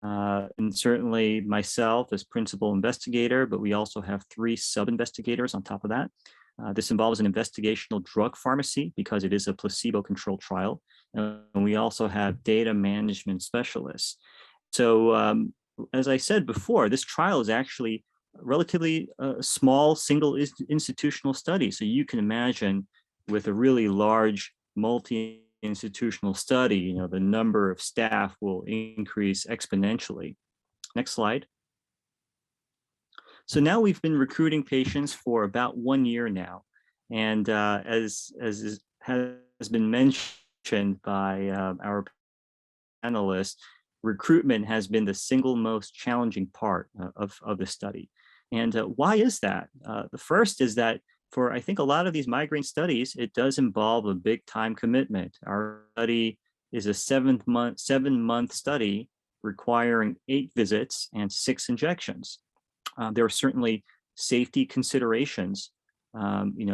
and certainly myself as principal investigator, but we also have 3 sub-investigators on top of that. This involves an investigational drug pharmacy because it is a placebo-controlled trial. And we also have data management specialists. So as I said before, this trial is actually a relatively small single institutional study. So you can imagine with a really large multi-institutional study, the number of staff will increase exponentially. Next slide. So now we've been recruiting patients for about 1 year now. And as has been mentioned by our panelists, recruitment has been the single most challenging part of the study. And why is that? The first is that for I think a lot of these migraine studies, it does involve a big time commitment. Our study is a 7-month study requiring 8 visits and 6 injections. There are certainly safety considerations.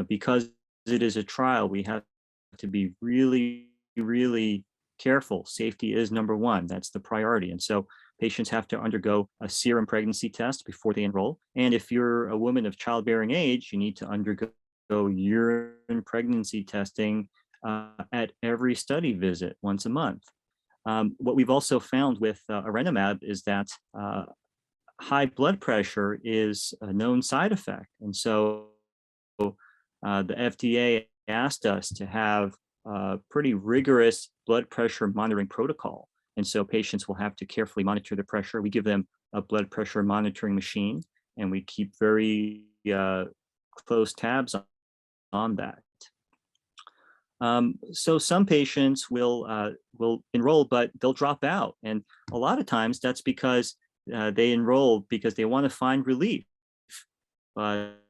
Because it is a trial, we have to be really, really careful. Safety is number one. That's the priority. And so patients have to undergo a serum pregnancy test before they enroll. And if you're a woman of childbearing age, you need to undergo urine pregnancy testing at every study visit once a month. What we've also found with arenumab is that high blood pressure is a known side effect. And so the FDA asked us to have a pretty rigorous blood pressure monitoring protocol. And so patients will have to carefully monitor the pressure. We give them a blood pressure monitoring machine, and we keep very close tabs on that. So some patients will enroll, but they'll drop out. And a lot of times that's because they enroll because they want to find relief. But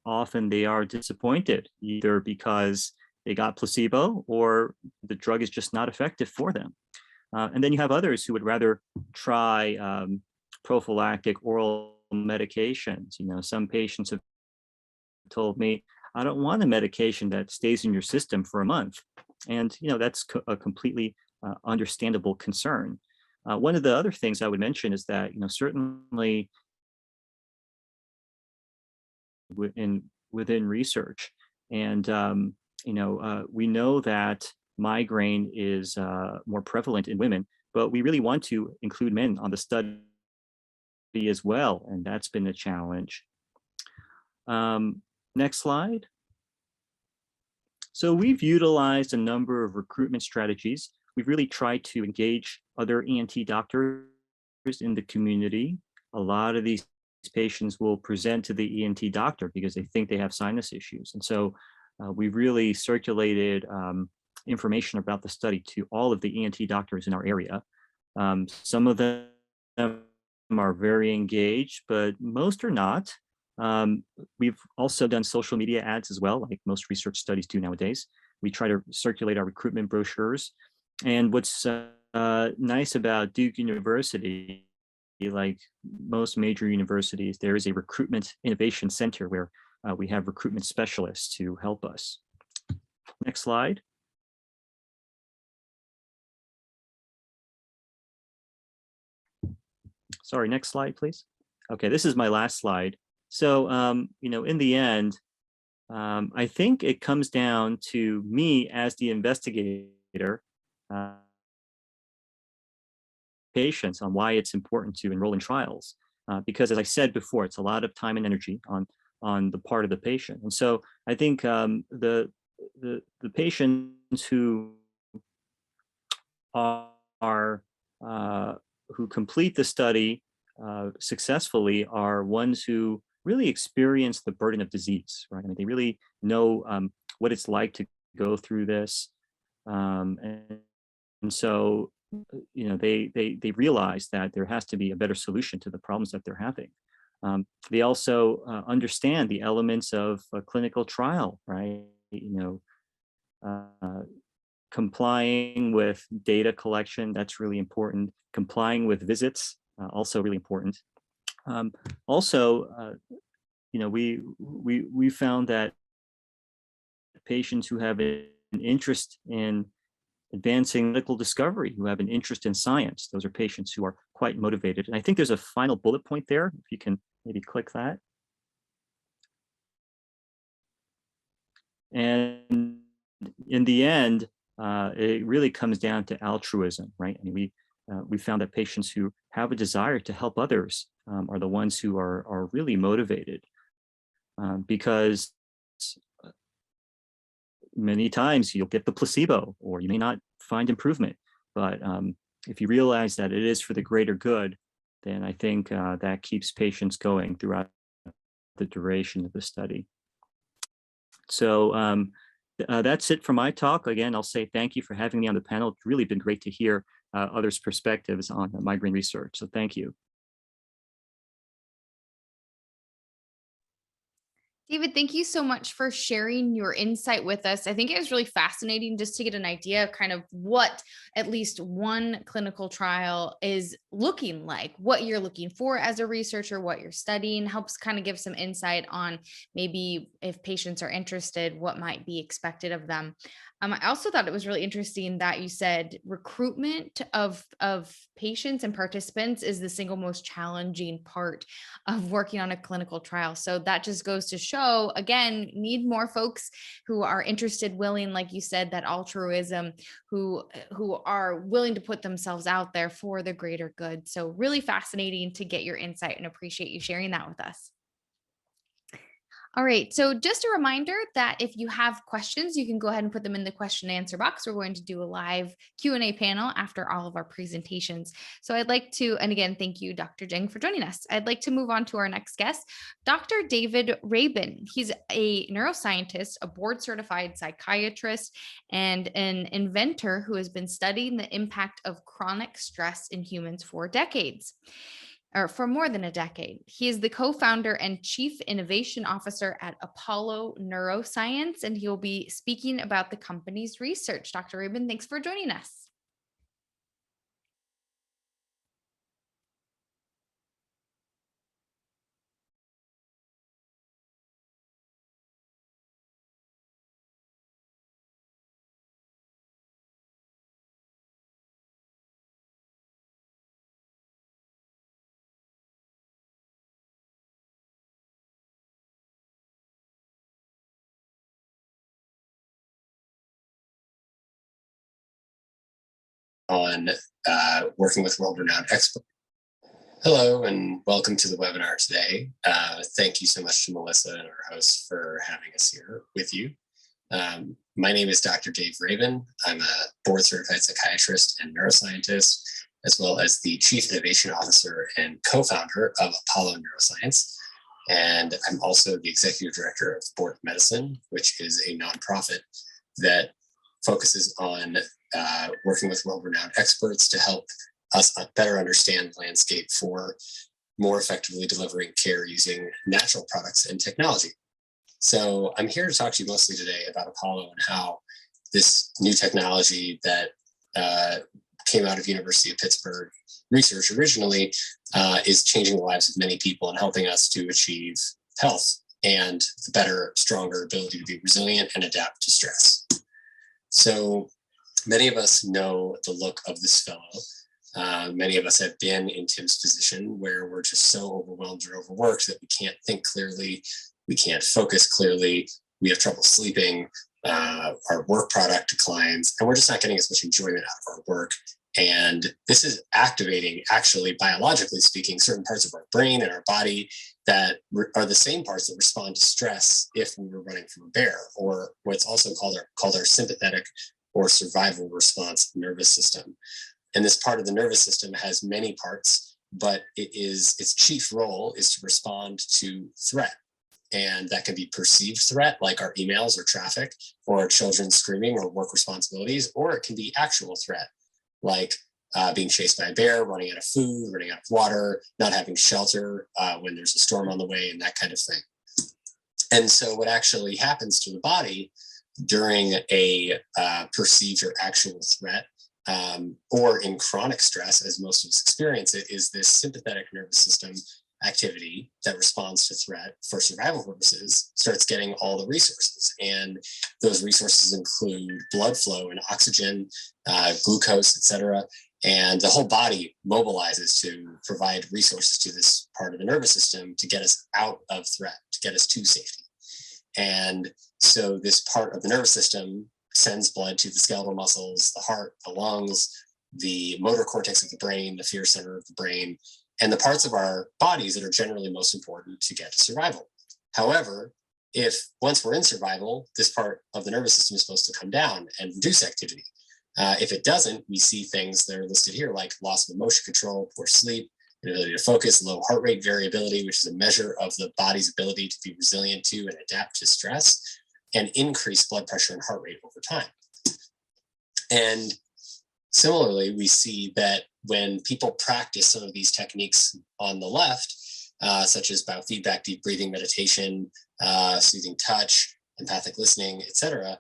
often they are disappointed, either because they got placebo or the drug is just not effective for them. And then you have others who would rather try prophylactic oral medications. Some patients have told me, I don't want a medication that stays in your system for a month. And, that's a completely understandable concern. One of the other things I would mention is that, certainly within research, and, we know that migraine is more prevalent in women, but we really want to include men on the study as well. And that's been a challenge. Next slide. So we've utilized a number of recruitment strategies. We've really tried to engage other ENT doctors in the community. A lot of these patients will present to the ENT doctor because they think they have sinus issues. And so we've really circulated information about the study to all of the ENT doctors in our area. Some of them are very engaged, but most are not. We've also done social media ads as well, like most research studies do nowadays. We try to circulate our recruitment brochures. And what's nice about Duke University, like most major universities, there is a recruitment innovation center where we have recruitment specialists to help us. Next slide. Sorry, next slide, please. Okay, this is my last slide. So, in the end, I think it comes down to me as the investigator, patients on why it's important to enroll in trials. Because as I said before, it's a lot of time and energy on the part of the patient. And so I think the patients who are who complete the study successfully are ones who really experience the burden of disease, right? I mean, they really know what it's like to go through this, and so they realize that there has to be a better solution to the problems that they're having. They also understand the elements of a clinical trial, right? Complying with data collection, that's really important. Complying with visits, also really important. We found that patients who have an interest in advancing medical discovery, who have an interest in science, those are patients who are quite motivated. And I think there's a final bullet point there, if you can maybe click that. And in the end, it really comes down to altruism, right? I mean, we found that patients who have a desire to help others are the ones who are really motivated, because many times you'll get the placebo or you may not find improvement. But if you realize that it is for the greater good, then I think that keeps patients going throughout the duration of the study. So that's it for my talk. Again, I'll say thank you for having me on the panel. It's really been great to hear others' perspectives on migraine research. So thank you. David, thank you so much for sharing your insight with us. I think it was really fascinating just to get an idea of kind of what at least one clinical trial is looking like, what you're looking for as a researcher, what you're studying, helps kind of give some insight on maybe if patients are interested, what might be expected of them. I also thought it was really interesting that you said recruitment of patients and participants is the single most challenging part of working on a clinical trial. So that just goes to show, again, need more folks who are interested, willing, like you said, that altruism, who are willing to put themselves out there for the greater good. So really fascinating to get your insight and appreciate you sharing that with us. All right, so just a reminder that if you have questions, you can go ahead and put them in the question and answer box. We're going to do a live Q&A panel after all of our presentations. So I'd like to, and again, thank you, Dr. Jeng, for joining us. I'd like to move on to our next guest, Dr. David Rabin. He's a neuroscientist, a board-certified psychiatrist, and an inventor who has been studying the impact of chronic stress in humans for decades. Or for more than a decade. He is the co-founder and chief innovation officer at Apollo Neuroscience, and he'll be speaking about the company's research. Dr. Rabin, thanks for joining us. On working with world-renowned experts. Hello, and welcome to the webinar today. Thank you so much to Melissa and our hosts for having us here with you. My name is Dr. Dave Rabin. I'm a board-certified psychiatrist and neuroscientist, as well as the Chief Innovation Officer and co-founder of Apollo Neuroscience. And I'm also the Executive Director of Sport Medicine, which is a nonprofit that focuses on working with world-renowned experts to help us better understand the landscape for more effectively delivering care using natural products and technology. So I'm here to talk to you mostly today about Apollo and how this new technology that came out of University of Pittsburgh research originally is changing the lives of many people and helping us to achieve health and the better, stronger ability to be resilient and adapt to stress. So many of us know the look of this fellow. Many of us have been in Tim's position where we're just so overwhelmed or overworked that we can't think clearly, we can't focus clearly, we have trouble sleeping, our work product declines, and we're just not getting as much enjoyment out of our work. And this is activating, actually, biologically speaking, certain parts of our brain and our body that are the same parts that respond to stress if we were running from a bear, or what's also called our sympathetic or survival response nervous system. And this part of the nervous system has many parts, but its chief role is to respond to threat. And that can be perceived threat, like our emails or traffic, or children screaming or work responsibilities, or it can be actual threat, like being chased by a bear, running out of food, running out of water, not having shelter when there's a storm on the way, and that kind of thing. And so what actually happens to the body during a perceived or actual threat, or in chronic stress, as most of us experience it, is this sympathetic nervous system activity that responds to threat for survival purposes starts getting all the resources. And those resources include blood flow and oxygen, glucose, etc. And the whole body mobilizes to provide resources to this part of the nervous system to get us out of threat, to get us to safety. And so this part of the nervous system sends blood to the skeletal muscles, the heart, the lungs, the motor cortex of the brain, the fear center of the brain, and the parts of our bodies that are generally most important to get to survival. However, if once we're in survival, this part of the nervous system is supposed to come down and reduce activity. If it doesn't, we see things that are listed here, like loss of emotion control, poor sleep, inability to focus, low heart rate variability, which is a measure of the body's ability to be resilient to and adapt to stress, and increased blood pressure and heart rate over time. And similarly, we see that when people practice some of these techniques on the left, such as biofeedback, deep breathing, meditation, soothing touch, empathic listening, etc.,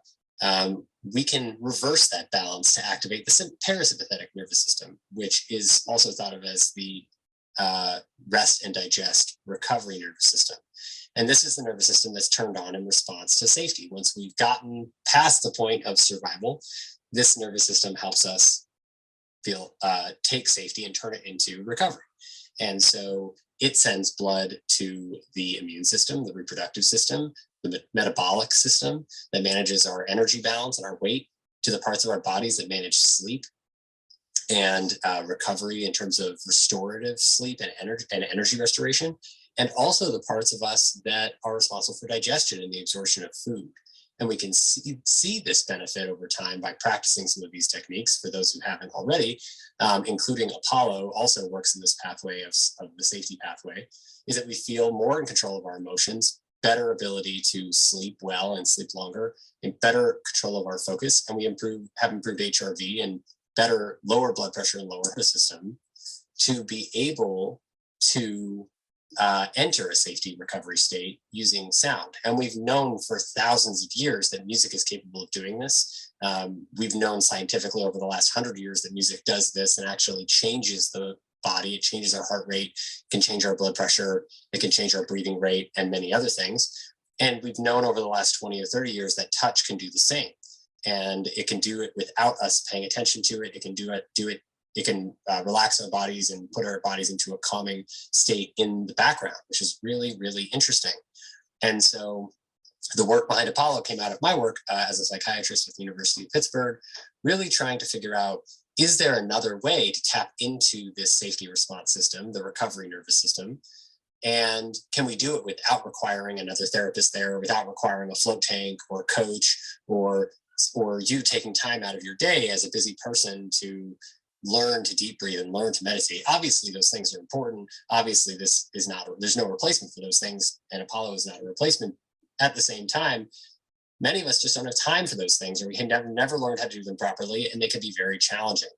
we can reverse that balance to activate the parasympathetic nervous system, which is also thought of as the rest and digest recovery nervous system. And this is the nervous system that's turned on in response to safety. Once we've gotten past the point of survival, this nervous system helps us take safety and turn it into recovery. And so it sends blood to the immune system, the reproductive system, the metabolic system that manages our energy balance and our weight, to the parts of our bodies that manage sleep and recovery in terms of restorative sleep and energy restoration, and also the parts of us that are responsible for digestion and the absorption of food. And we can see this benefit over time by practicing some of these techniques. For those who haven't already, including Apollo also works in this pathway of the safety pathway, is that we feel more in control of our emotions, better ability to sleep well and sleep longer, and better control of our focus. And we have improved HRV and better lower blood pressure and lower the system to be able to enter a safety recovery state using sound. And we've known for thousands of years that music is capable of doing this. We've known scientifically over the last 100 years that music does this and actually changes the body. It changes our heart rate, can change our blood pressure, it can change our breathing rate, and many other things. And we've known over the last 20 or 30 years that touch can do the same. And it can do it without us paying attention to it. It can it can relax our bodies and put our bodies into a calming state in the background, which is really, really interesting. And so the work behind Apollo came out of my work as a psychiatrist at the University of Pittsburgh, really trying to figure out, is there another way to tap into this safety response system, the recovery nervous system? And can we do it without requiring another therapist there, without requiring a float tank or a coach, or you taking time out of your day as a busy person to learn to deep breathe and learn to meditate? Obviously, those things are important. Obviously, there's no replacement for those things, and Apollo is not a replacement. At the same time, many of us just don't have time for those things, or we can never learn how to do them properly, and they can be very challenging.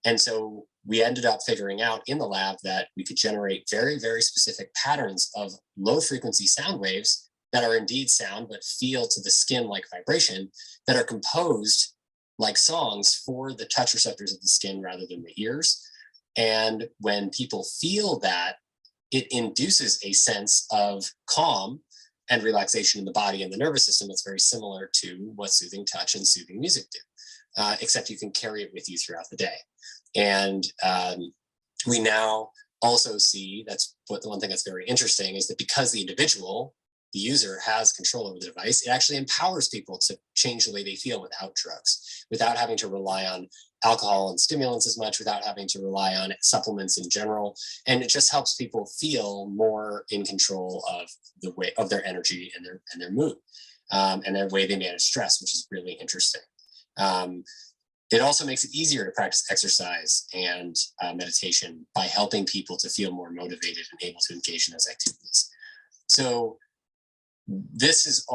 And so we ended up figuring out in the lab that we could generate very, very specific patterns of low frequency sound waves that are indeed sound, but feel to the skin like vibration, that are composed like songs for the touch receptors of the skin rather than the ears. And when people feel that, it induces a sense of calm and relaxation in the body and the nervous system that's very similar to what soothing touch and soothing music do, except you can carry it with you throughout the day. And we now also see, that's what the one thing that's very interesting is that because the individual, the user, has control over the device, it actually empowers people to change the way they feel without drugs, without having to rely on alcohol and stimulants as much, without having to rely on supplements in general. And it just helps people feel more in control of the way of their energy and their mood, and their way they manage stress, which is really interesting. It also makes it easier to practice exercise and meditation by helping people to feel more motivated and able to engage in those activities. So this is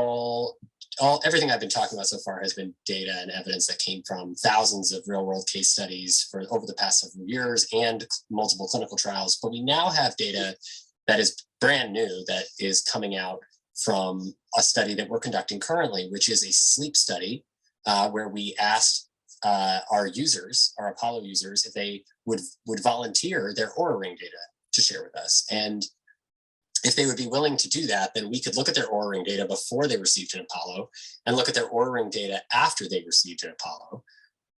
everything I've been talking about so far has been data and evidence that came from thousands of real world case studies for over the past several years and multiple clinical trials. But we now have data that is brand new, that is coming out from a study that we're conducting currently, which is a sleep study where we asked our Apollo users, if they would volunteer their Oura Ring data to share with us. And if they would be willing to do that, then we could look at their Oura Ring data before they received an Apollo and look at their Oura Ring data after they received an Apollo,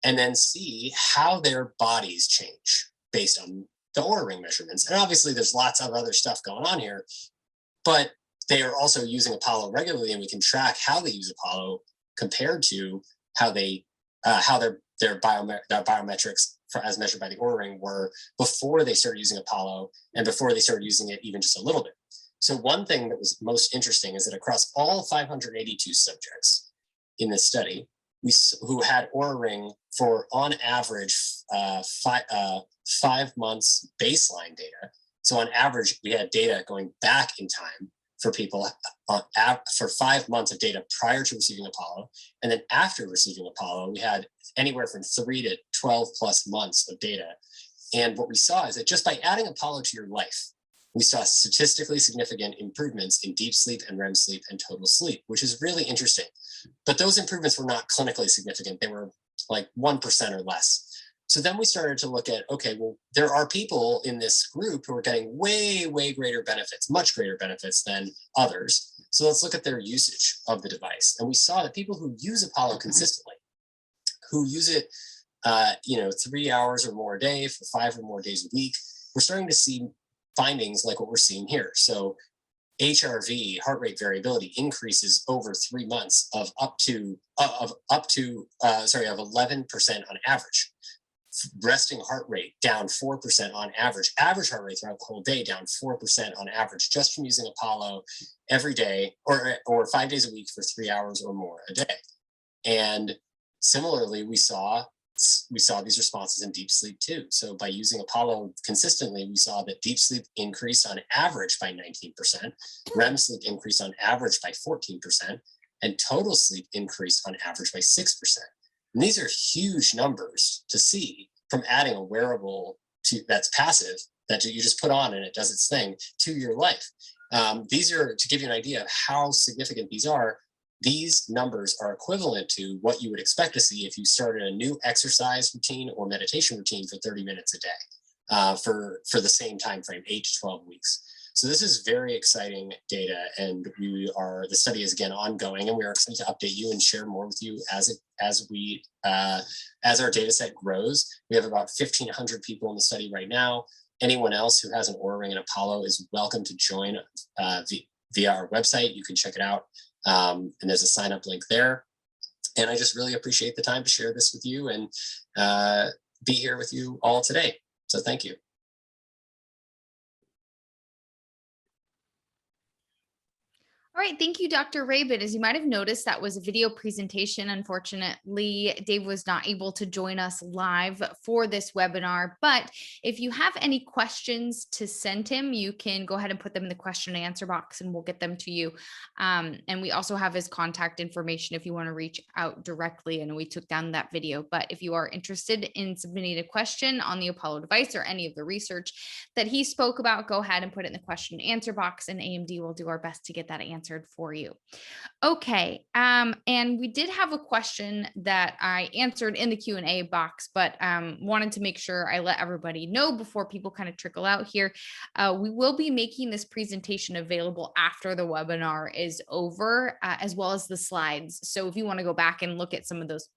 and then see how their bodies change based on the Oura Ring measurements. And obviously there's lots of other stuff going on here, but they are also using Apollo regularly, and we can track how they use Apollo compared to how their biometrics as measured by the Oura Ring were before they started using Apollo and before they started using it even just a little bit. So one thing that was most interesting is that across all 582 subjects in this study, who had Oura Ring for on average 5 months baseline data. So on average, we had data going back in time for people for 5 months of data prior to receiving Apollo. And then after receiving Apollo, we had anywhere from 3 to 12 plus months of data. And what we saw is that just by adding Apollo to your life, we saw statistically significant improvements in deep sleep and REM sleep and total sleep, which is really interesting. But those improvements were not clinically significant. They were like 1% or less. So then we started to look at, okay, well, there are people in this group who are getting way, way greater benefits, much greater benefits than others. So let's look at their usage of the device. And we saw that people who use Apollo consistently, who use it 3 hours or more a day for 5 or more days a week, we're starting to see findings like what we're seeing here. So HRV, heart rate variability, increases over 3 months of 11% on average. Resting heart rate down 4% on average. Average heart rate throughout the whole day down 4% on average, just from using Apollo every day or 5 days a week for 3 hours or more a day. And similarly, we saw these responses in deep sleep too. So by using Apollo consistently, we saw that deep sleep increased on average by 19%, REM sleep increased on average by 14%, and total sleep increased on average by 6%. And these are huge numbers to see from adding a wearable that's passive, that you just put on and it does its thing, to your life. These are, to give you an idea of how significant these are, these numbers are equivalent to what you would expect to see if you started a new exercise routine or meditation routine for 30 minutes a day for the same time frame, 8 to 12 weeks. So this is very exciting data, and the study is again ongoing, and we are excited to update you and share more with you as our data set grows. We have about 1,500 people in the study right now. Anyone else who has an Oura Ring and Apollo is welcome to join via our website. You can check it out, and there's a sign up link there. And I just really appreciate the time to share this with you and be here with you all today. So thank you. All right, thank you, Dr. Rabin. As you might have noticed, that was a video presentation. Unfortunately, Dave was not able to join us live for this webinar, but if you have any questions to send him, you can go ahead and put them in the question and answer box and we'll get them to you. And we also have his contact information if you want to reach out directly. And we took down that video, but if you are interested in submitting a question on the Apollo device or any of the research that he spoke about, go ahead and put it in the question and answer box, and AMD will do our best to get that answered for you. Okay, and we did have a question that I answered in the Q&A box, but wanted to make sure I let everybody know before people kind of trickle out here. We will be making this presentation available after the webinar is over, as well as the slides. So if you want to go back and look at some of those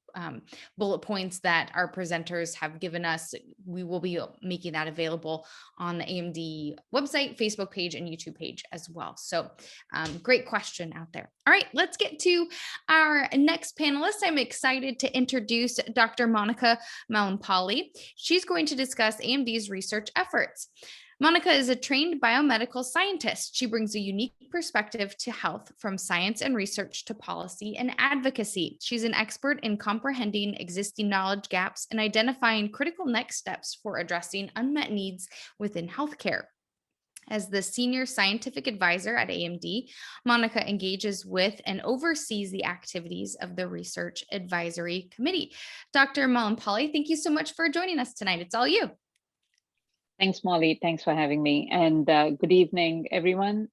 bullet points that our presenters have given us, we will be making that available on the AMD website, Facebook page, and YouTube page as well. So great question out there. All right, let's get to our next panelist. I'm excited to introduce Dr. Monica Malampalli. She's going to discuss AMD's research efforts. Monica is a trained biomedical scientist. She brings a unique perspective to health, from science and research to policy and advocacy. She's an expert in comprehending existing knowledge gaps and identifying critical next steps for addressing unmet needs within healthcare. As the senior scientific advisor at AMD, Monica engages with and oversees the activities of the Research Advisory Committee. Dr. Malampalli, thank you so much for joining us tonight. It's all you. Thanks, Molly. Thanks for having me. And good evening, everyone.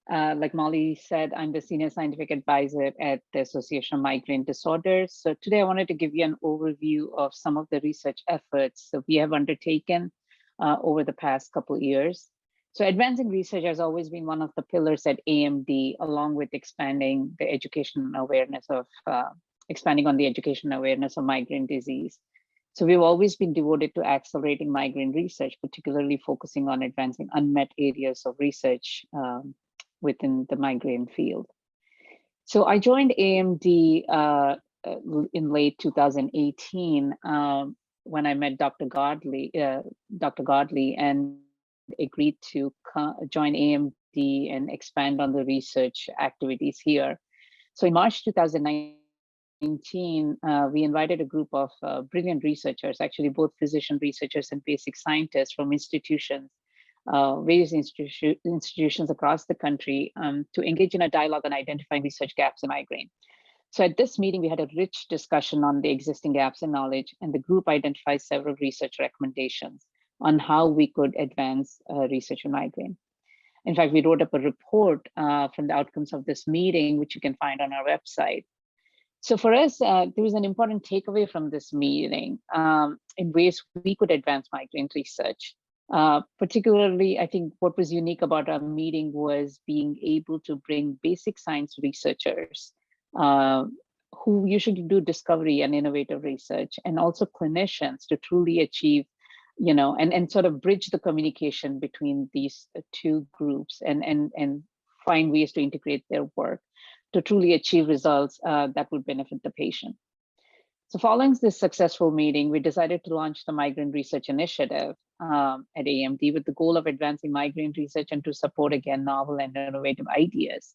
Like Molly said, I'm the Senior Scientific Advisor at the Association of Migraine Disorders. So today I wanted to give you an overview of some of the research efforts that we have undertaken over the past couple of years. So advancing research has always been one of the pillars at AMD, along with expanding the education and awareness of, expanding on the education and awareness of migraine disease. So we've always been devoted to accelerating migraine research, particularly focusing on advancing unmet areas of research within the migraine field. So I joined AMD in late 2018 when I met Dr. Godley, and agreed to join AMD and expand on the research activities here. So in March 2019, we invited a group of brilliant researchers, actually both physician researchers and basic scientists from institutions, various institutions across the country, to engage in a dialogue on identifying research gaps in migraine. So at this meeting, we had a rich discussion on the existing gaps in knowledge, and the group identified several research recommendations. on how we could advance research in migraine. In fact, we wrote up a report from the outcomes of this meeting, which you can find on our website. So for us, there was an important takeaway from this meeting in ways we could advance migraine research. Particularly, I think what was unique about our meeting was being able to bring basic science researchers who usually do discovery and innovative research, and also clinicians to truly achieve, and sort of bridge the communication between these two groups and find ways to integrate their work to truly achieve results that would benefit the patient. So following this successful meeting, we decided to launch the Migraine Research Initiative at AMD with the goal of advancing migraine research and to support, again, novel and innovative ideas.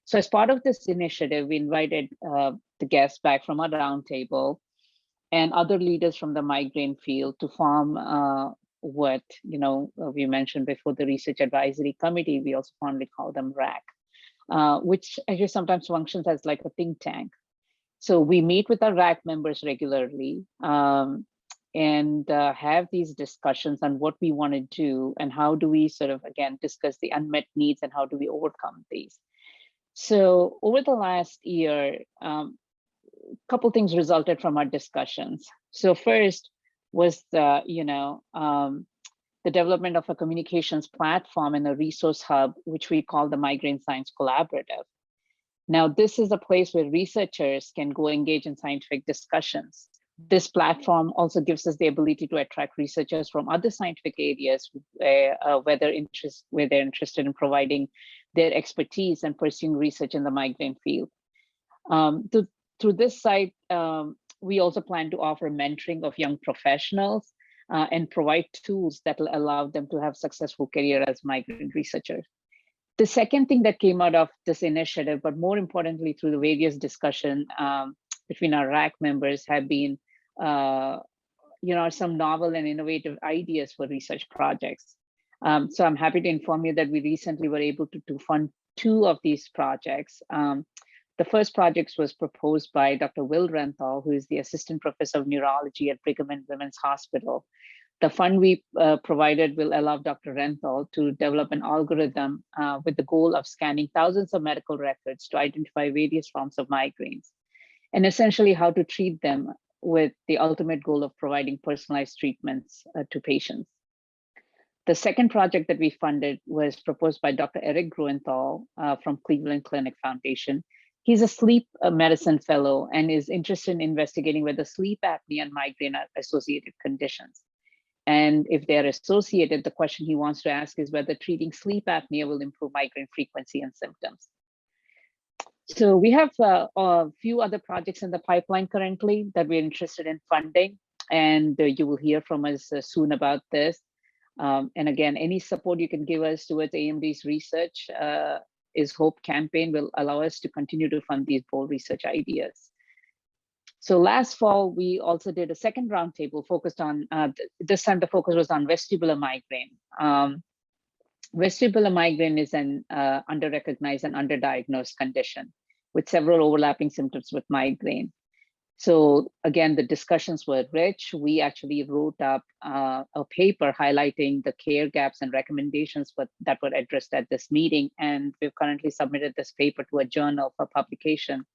So as part of this initiative, we invited the guests back from our roundtable and other leaders from the migraine field to form what we mentioned before, the Research Advisory Committee. We also fondly call them RAC, which actually sometimes functions as like a think tank. So we meet with our RAC members regularly and have these discussions on what we want to do and how do we sort of, again, discuss the unmet needs and how do we overcome these. So over the last year, a couple things resulted from our discussions. So first was the development of a communications platform and a resource hub, which we call the Migraine Science Collaborative. Now, this is a place where researchers can go engage in scientific discussions. This platform also gives us the ability to attract researchers from other scientific areas where they're interested in providing their expertise and pursuing research in the migraine field. Through this site, we also plan to offer mentoring of young professionals and provide tools that will allow them to have successful career as migraine researchers. The second thing that came out of this initiative, but more importantly through the various discussion between our RAC members, have been some novel and innovative ideas for research projects. So I'm happy to inform you that we recently were able to fund 2 of these projects. The first project was proposed by Dr. Will Renthal, who is the Assistant Professor of Neurology at Brigham and Women's Hospital. The fund we provided will allow Dr. Renthal to develop an algorithm with the goal of scanning thousands of medical records to identify various forms of migraines, and essentially how to treat them, with the ultimate goal of providing personalized treatments to patients. The second project that we funded was proposed by Dr. Eric Gruenthal from Cleveland Clinic Foundation. He's a sleep medicine fellow and is interested in investigating whether sleep apnea and migraine are associated conditions. And if they're associated, the question he wants to ask is whether treating sleep apnea will improve migraine frequency and symptoms. So we have a few other projects in the pipeline currently that we're interested in funding, and you will hear from us soon about this. And again, any support you can give us towards AMD's research is Hope campaign will allow us to continue to fund these bold research ideas. So last fall, we also did a second roundtable focused on, this time the focus was on vestibular migraine. Vestibular migraine is an under-recognized and underdiagnosed condition with several overlapping symptoms with migraine. So again, the discussions were rich. We actually wrote up a paper highlighting the care gaps and recommendations that were addressed at this meeting. And we've currently submitted this paper to a journal for publication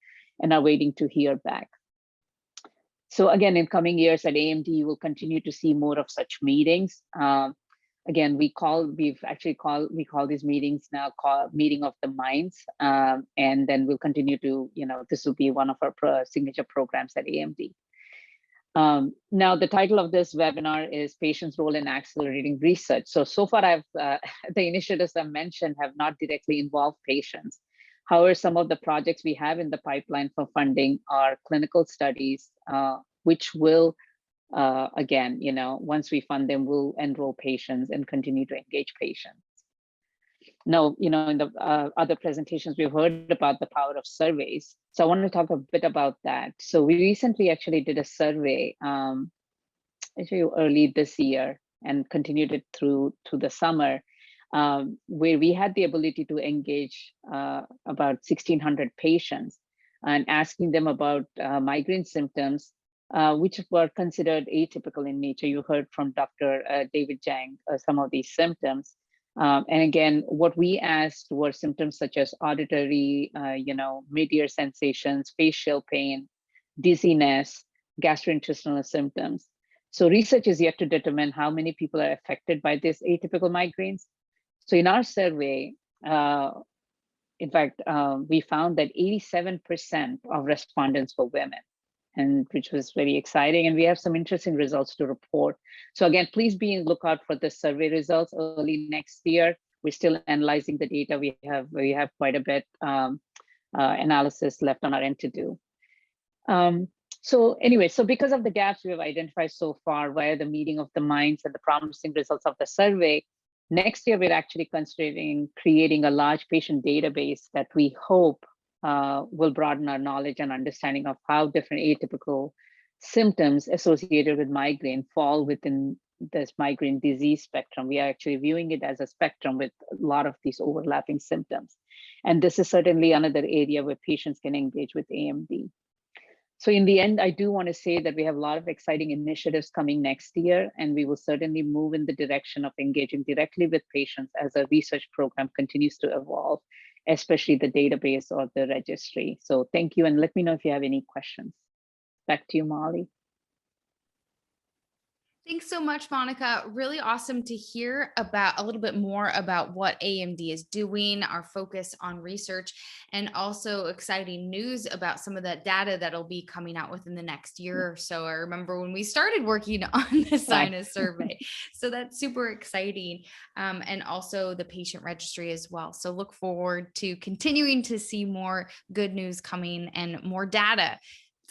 and are waiting to hear back. So again, in coming years at AMD, you will continue to see more of such meetings. Again, we call these meetings now meeting of the minds, and then we'll continue to, this will be one of our signature programs at AMD. Now, the title of this webinar is Patients' Role in Accelerating Research. So far, the initiatives I mentioned have not directly involved patients. However, some of the projects we have in the pipeline for funding are clinical studies, which will, again, once we fund them, we'll enroll patients and continue to engage patients. Now, in the other presentations, we've heard about the power of surveys. So I want to talk a bit about that. So we recently actually did a survey, actually early this year, and continued it through the summer, where we had the ability to engage about 1,600 patients and asking them about migraine symptoms which were considered atypical in nature. You heard from Dr. David Jang some of these symptoms. And again, what we asked were symptoms such as auditory, mid-ear sensations, facial pain, dizziness, gastrointestinal symptoms. So research is yet to determine how many people are affected by these atypical migraines. So in our survey, in fact, we found that 87% of respondents were women, and which was very exciting. And we have some interesting results to report. So again, please be on lookout for the survey results early next year. We're still analyzing the data. We have quite a bit analysis left on our end to do. So anyway, so because of the gaps we have identified so far via the meeting of the minds and the promising results of the survey, next year we're actually considering creating a large patient database that we hope will broaden our knowledge and understanding of how different atypical symptoms associated with migraine fall within this migraine disease spectrum. We are actually viewing it as a spectrum with a lot of these overlapping symptoms. And this is certainly another area where patients can engage with AMD. So in the end, I do want to say that we have a lot of exciting initiatives coming next year, and we will certainly move in the direction of engaging directly with patients as our research program continues to evolve, especially the database or the registry. So thank you, and let me know if you have any questions. Back to you, Molly. Thanks so much, Monica. Really awesome to hear about a little bit more about what AMD is doing, our focus on research, and also exciting news about some of that data that'll be coming out within the next year or so. I remember when we started working on the sinus survey. So that's super exciting. And also the patient registry as well. So look forward to continuing to see more good news coming and more data.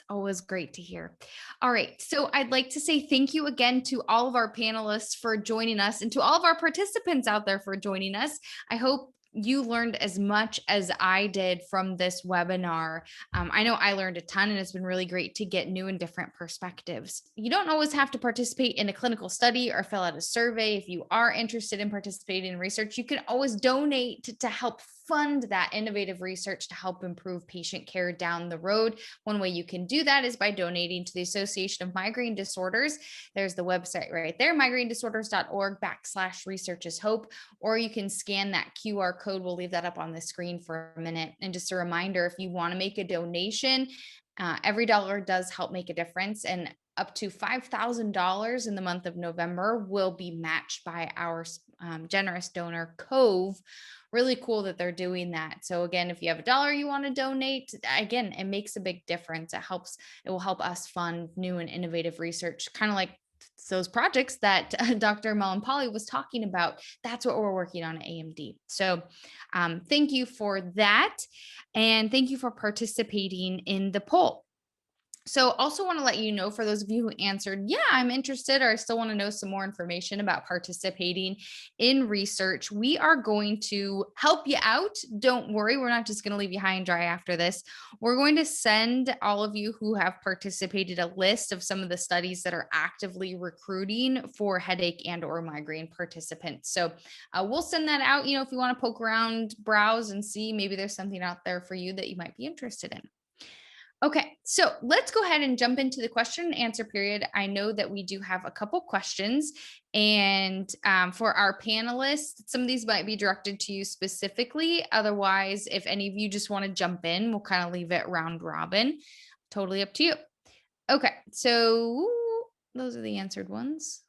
Always great to hear. All right. So I'd like to say thank you again to all of our panelists for joining us and to all of our participants out there for joining us. I hope you learned as much as I did from this webinar. I know I learned a ton, and it's been really great to get new and different perspectives. You don't always have to participate in a clinical study or fill out a survey. If you are interested in participating in research, you can always donate to help fund that innovative research to help improve patient care down the road. One way you can do that is by donating to the Association of Migraine Disorders. There's the website right there, migrainedisorders.org/research-is-hope, or you can scan that QR code. We'll leave that up on the screen for a minute. And just a reminder, if you want to make a donation, every dollar does help make a difference, and up to $5,000 in the month of November will be matched by our generous donor Cove. Really cool that they're doing that. So again, if you have $1 you want to donate, again, it makes a big difference. It will help us fund new and innovative research, kind of like those projects that Dr. Mallampalli was talking about. That's what we're working on at AMD. So thank you for that. And thank you for participating in the poll. So also want to let you know, for those of you who answered, yeah, I'm interested, or I still want to know some more information about participating in research, we are going to help you out. Don't worry, we're not just going to leave you high and dry after this. We're going to send all of you who have participated a list of some of the studies that are actively recruiting for headache and or migraine participants. So we'll send that out, if you want to poke around, browse and see, maybe there's something out there for you that you might be interested in. Okay, so let's go ahead and jump into the question and answer period. I know that we do have a couple questions, and for our panelists, some of these might be directed to you specifically. Otherwise, if any of you just want to jump in, we'll kind of leave it round robin. Totally up to you. Okay, so those are the answered ones.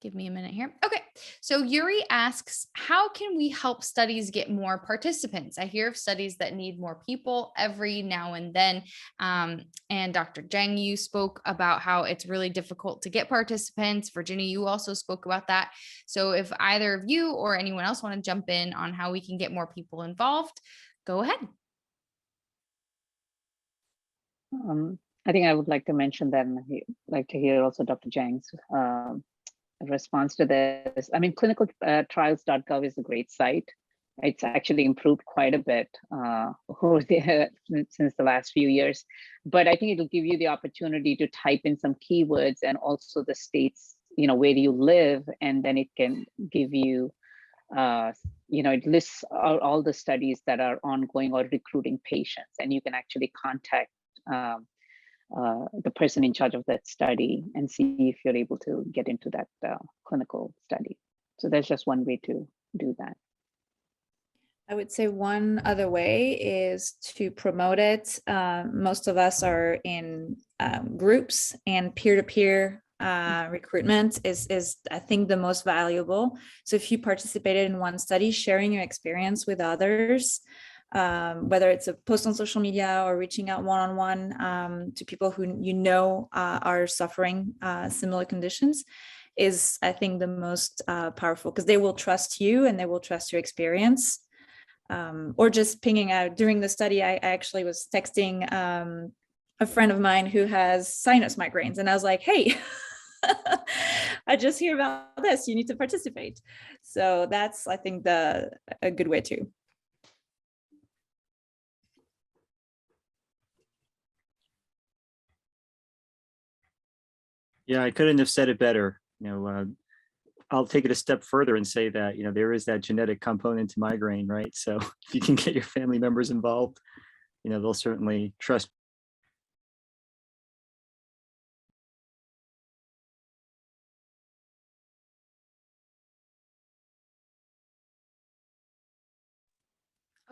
Give me a minute here. Okay, so Yuri asks, how can we help studies get more participants? I hear of studies that need more people every now and then. And Dr. Jang, you spoke about how it's really difficult to get participants. Virginia, you also spoke about that. So if either of you or anyone else want to jump in on how we can get more people involved, go ahead. I think I would like to mention that, and I'd like to hear also Dr. Jang's response to this. I mean, clinicaltrials.gov is a great site. It's actually improved quite a bit since the last few years. But I think it'll give you the opportunity to type in some keywords and also the states, where you live, and then it can give you, it lists all the studies that are ongoing or recruiting patients, and you can actually contact the person in charge of that study and see if you're able to get into that clinical study. So that's just one way to do that. I would say one other way is to promote it. Most of us are in groups, and peer-to-peer recruitment is I think the most valuable. So if you participated in one study, sharing your experience with others, whether it's a post on social media or reaching out one-on-one to people who are suffering similar conditions, is I think the most powerful, because they will trust you and they will trust your experience. Or just pinging out. During the study, I actually was texting a friend of mine who has sinus migraines, and I was like, hey, I just hear about this, you need to participate. So that's, I think, a good way too. Yeah, I couldn't have said it better. I'll take it a step further and say that, there is that genetic component to migraine, right? So if you can get your family members involved, they'll certainly trust.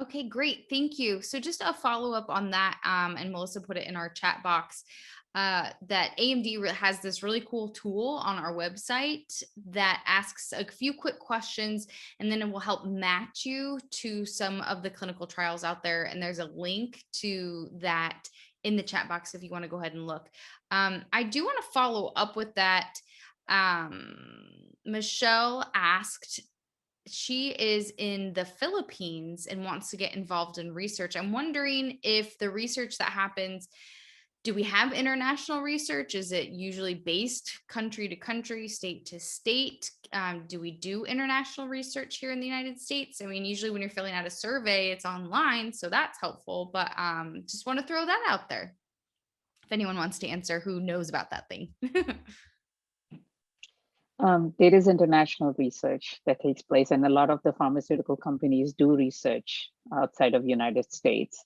Okay, great. Thank you. So just a follow up on that, and Melissa put it in our chat box, that AMD has this really cool tool on our website that asks a few quick questions, and then it will help match you to some of the clinical trials out there. And there's a link to that in the chat box if you want to go ahead and look. I do want to follow up with that. Michelle asked, she is in the Philippines and wants to get involved in research. I'm wondering if the research that happens, do we have international research? Is it usually based country to country, state to state? Do we do international research here in the United States? I mean, usually when you're filling out a survey, it's online, so that's helpful, but just want to throw that out there. If anyone wants to answer, who knows about that thing? There is international research that takes place, and a lot of the pharmaceutical companies do research outside of the United States.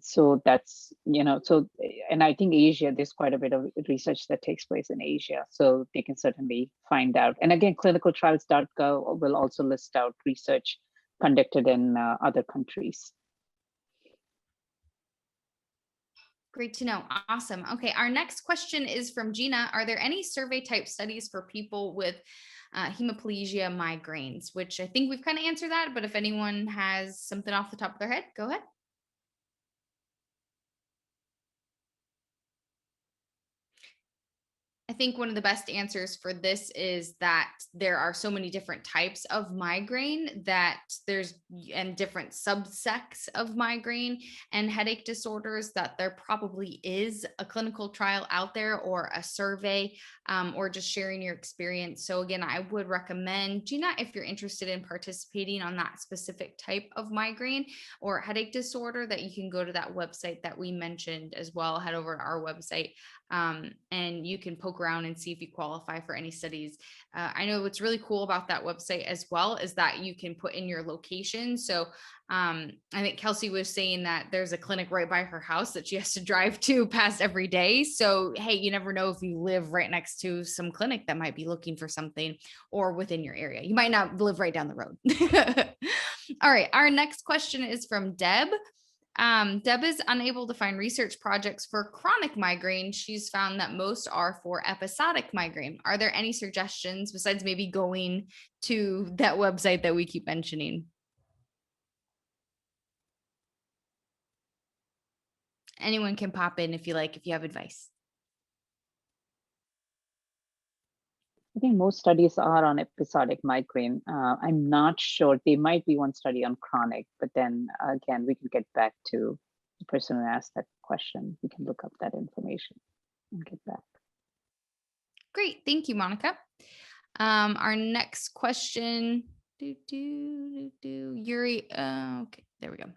So that's, and I think Asia, there's quite a bit of research that takes place in Asia, so they can certainly find out. And again, clinicaltrials.gov will also list out research conducted in other countries. Great to know. Awesome. Okay. Our next question is from Gina. Are there any survey type studies for people with hemiplegia migraines? Which I think we've kind of answered that, but if anyone has something off the top of their head, go ahead. I think one of the best answers for this is that there are so many different types of migraine and different subsects of migraine and headache disorders that there probably is a clinical trial out there or a survey, or just sharing your experience. So again, I would recommend, Gina, if you're interested in participating on that specific type of migraine or headache disorder, that you can go to that website that we mentioned as well. Head over to our website. And you can poke around and see if you qualify for any studies. I know what's really cool about that website as well is that you can put in your location. So I think Kelsey was saying that there's a clinic right by her house that she has to drive to past every day. So, hey, you never know if you live right next to some clinic that might be looking for something, or within your area. You might not live right down the road. All right. Our next question is from Deb. Deb is unable to find research projects for chronic migraine. She's found that most are for episodic migraine. Are there any suggestions besides maybe going to that website that we keep mentioning? Anyone can pop in if you like, if you have advice. I think most studies are on episodic migraine. I'm not sure. There might be one study on chronic, but then again, we can get back to the person who asked that question. We can look up that information and get back. Great. Thank you, Monica. Our next question, Yuri. Okay, there we go.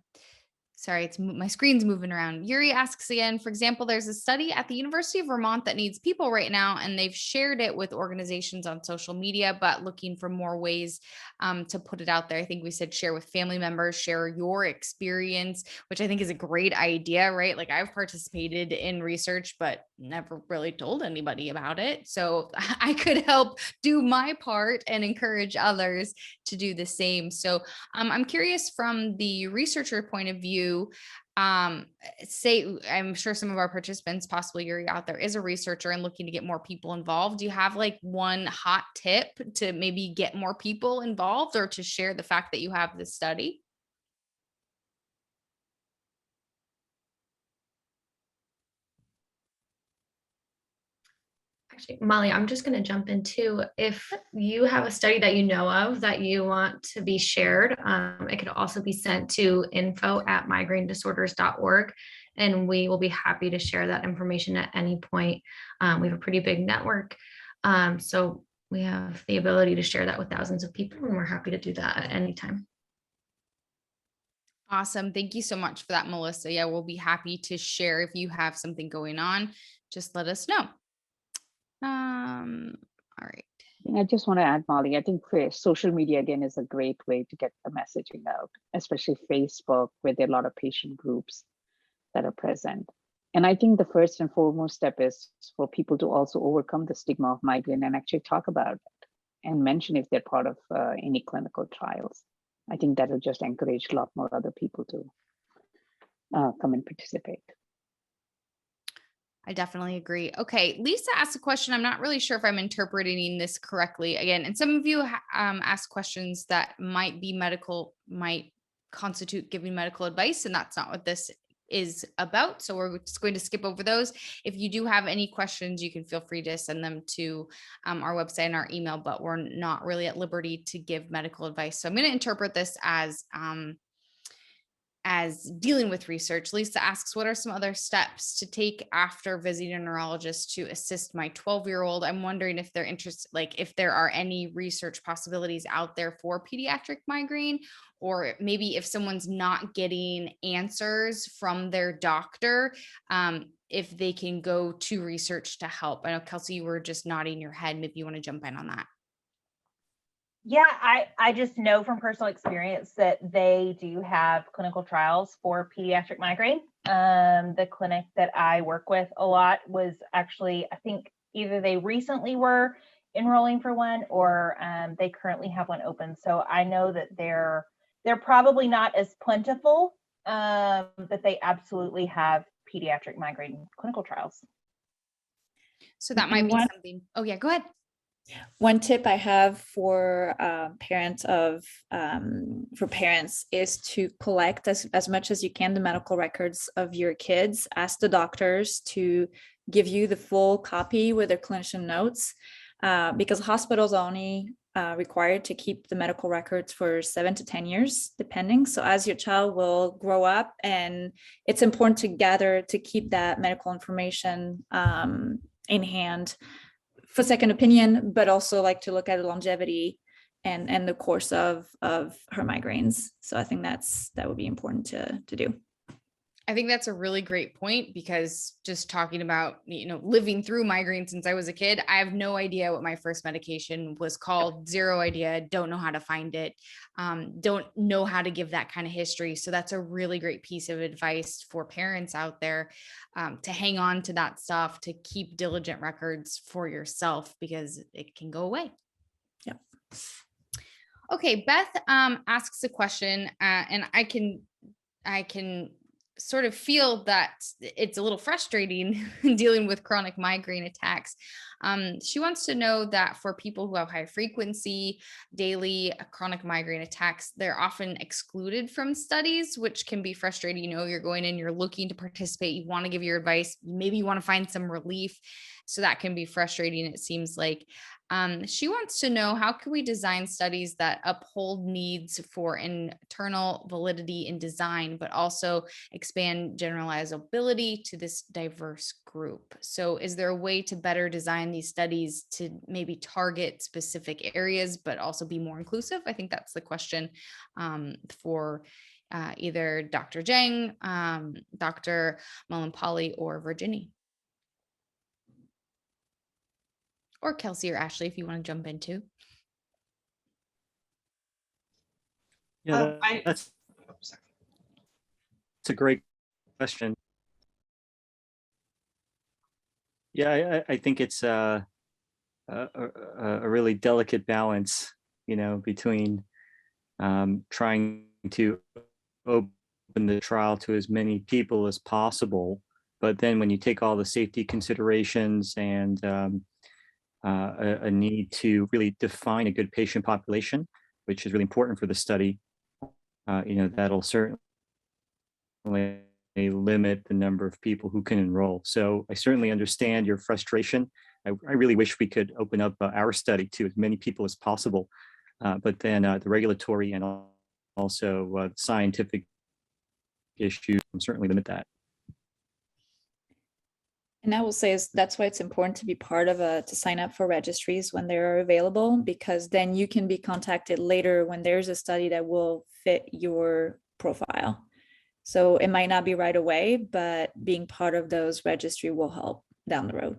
Sorry, my screen's moving around. Yuri asks again, for example, there's a study at the University of Vermont that needs people right now, and they've shared it with organizations on social media, but looking for more ways to put it out there. I think we said share with family members, share your experience, which I think is a great idea, right? Like I've participated in research, but never really told anybody about it. So I could help do my part and encourage others to do the same. So I'm curious from the researcher point of view, say, I'm sure some of our participants, possibly you're out there, is a researcher and looking to get more people involved. Do you have like one hot tip to maybe get more people involved or to share the fact that you have this study? Actually, Molly, I'm just going to jump in too. If you have a study that you know of that you want to be shared, it could also be sent to info@migrainedisorders.org, and we will be happy to share that information at any point. We have a pretty big network, so we have the ability to share that with thousands of people, and we're happy to do that at any time. Awesome. Thank you so much for that, Melissa. Yeah, we'll be happy to share if you have something going on. Just let us know. All right. I just want to add, Molly, I think social media again is a great way to get the messaging out, especially Facebook, where there are a lot of patient groups that are present. And I think the first and foremost step is for people to also overcome the stigma of migraine and actually talk about it and mention if they're part of any clinical trials. I think that will just encourage a lot more other people to come and participate. I definitely agree. Okay, Lisa asked a question. I'm not really sure if I'm interpreting this correctly again. And some of you ask questions that might constitute giving medical advice, and that's not what this is about. So we're just going to skip over those. If you do have any questions, you can feel free to send them to our website and our email, but we're not really at liberty to give medical advice. So I'm going to interpret this as dealing with research. Lisa asks, what are some other steps to take after visiting a neurologist to assist my 12-year-old? I'm wondering if they're interested, like if there are any research possibilities out there for pediatric migraine, or maybe if someone's not getting answers from their doctor, if they can go to research to help. I know, Kelsey, you were just nodding your head. Maybe you want to jump in on that. Yeah, I just know from personal experience that they do have clinical trials for pediatric migraine. The clinic that I work with a lot was actually, I think either they recently were enrolling for one or they currently have one open. So I know that they're probably not as plentiful, but they absolutely have pediatric migraine clinical trials. So that might be something. Oh yeah, go ahead. One tip I have for parents is to collect as much as you can the medical records of your kids. Ask the doctors to give you the full copy with their clinician notes, because hospitals only required to keep the medical records for 7 to 10 years, depending. So as your child will grow up, and it's important to keep that medical information in hand for second opinion, but also like to look at the longevity and the course of her migraines. So I think that would be important to do. I think that's a really great point, because just talking about, living through migraine since I was a kid, I have no idea what my first medication was called, zero idea, don't know how to find it, don't know how to give that kind of history. So that's a really great piece of advice for parents out there, to hang on to that stuff, to keep diligent records for yourself, because it can go away. Yep. Okay, Beth asks a question, and I can sort of feel that it's a little frustrating dealing with chronic migraine attacks. She wants to know that for people who have high frequency, daily chronic migraine attacks, they're often excluded from studies, which can be frustrating. You're going in, you're looking to participate, you want to give your advice, maybe you want to find some relief. So that can be frustrating, it seems like. She wants to know, how can we design studies that uphold needs for internal validity in design, but also expand generalizability to this diverse group? So is there a way to better design these studies to maybe target specific areas, but also be more inclusive? I think that's the question for either Dr. Jang, Dr. Mullen-Polly, or Virginie. Or Kelsey or Ashley, if you want to jump in too. Yeah, that's a great question. Yeah, I think it's a really delicate balance, between trying to open the trial to as many people as possible, but then when you take all the safety considerations and a need to really define a good patient population, which is really important for the study, that'll certainly limit the number of people who can enroll. So I certainly understand your frustration. I really wish we could open up our study to as many people as possible, but then the regulatory and also scientific issues certainly limit that. And I will say that's why it's important to be part of to sign up for registries when they're available, because then you can be contacted later when there's a study that will fit your profile. So it might not be right away, but being part of those registry will help down the road.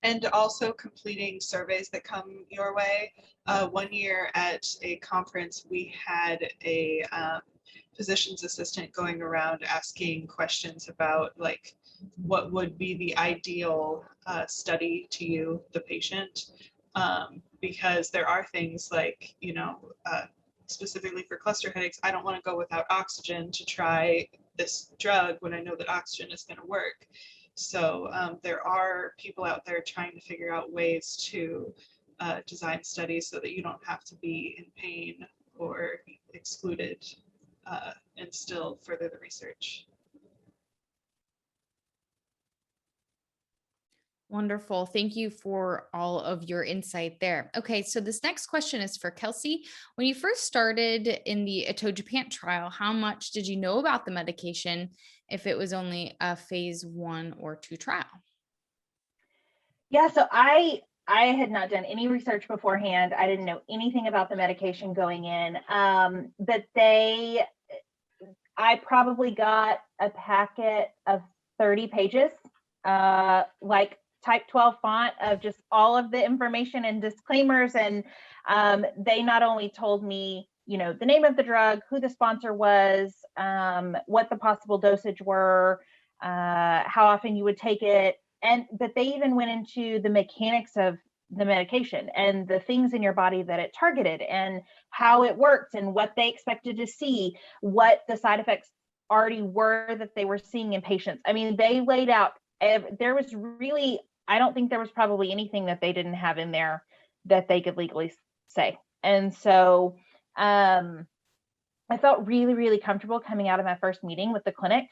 And also completing surveys that come your way. 1 year at a conference, we had a physician's assistant going around asking questions about like, what would be the ideal study to you, the patient, because there are things like, specifically for cluster headaches, I don't want to go without oxygen to try this drug when I know that oxygen is going to work. So there are people out there trying to figure out ways to design studies so that you don't have to be in pain or excluded and still further the research. Wonderful. Thank you for all of your insight there. Okay, so this next question is for Kelsey. When you first started in the atogepant trial, how much did you know about the medication if it was only a phase 1 or 2 trial? Yeah, so I had not done any research beforehand. I didn't know anything about the medication going in, but I probably got a packet of 30 pages, like type 12 font of just all of the information and disclaimers. And they not only told me, the name of the drug, who the sponsor was, what the possible dosage were, how often you would take it. But they even went into the mechanics of the medication and the things in your body that it targeted and how it worked and what they expected to see, what the side effects already were that they were seeing in patients. I mean, they laid out, there was really, I don't think there was probably anything that they didn't have in there that they could legally say. And so I felt really, really comfortable coming out of my first meeting with the clinic,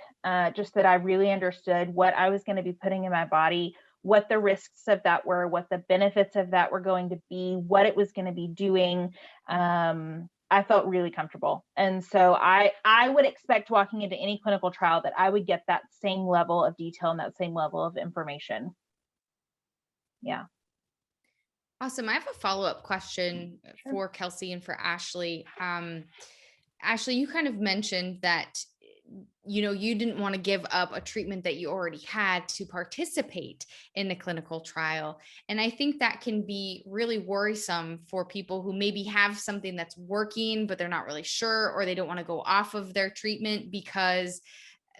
just that I really understood what I was going to be putting in my body, what the risks of that were, what the benefits of that were going to be, what it was going to be doing. I felt really comfortable. And so I would expect walking into any clinical trial that I would get that same level of detail and that same level of information. Yeah. Awesome. I have a follow-up question for Kelsey and for Ashley. Ashley, you kind of mentioned that, you didn't want to give up a treatment that you already had to participate in the clinical trial. And I think that can be really worrisome for people who maybe have something that's working, but they're not really sure, or they don't want to go off of their treatment because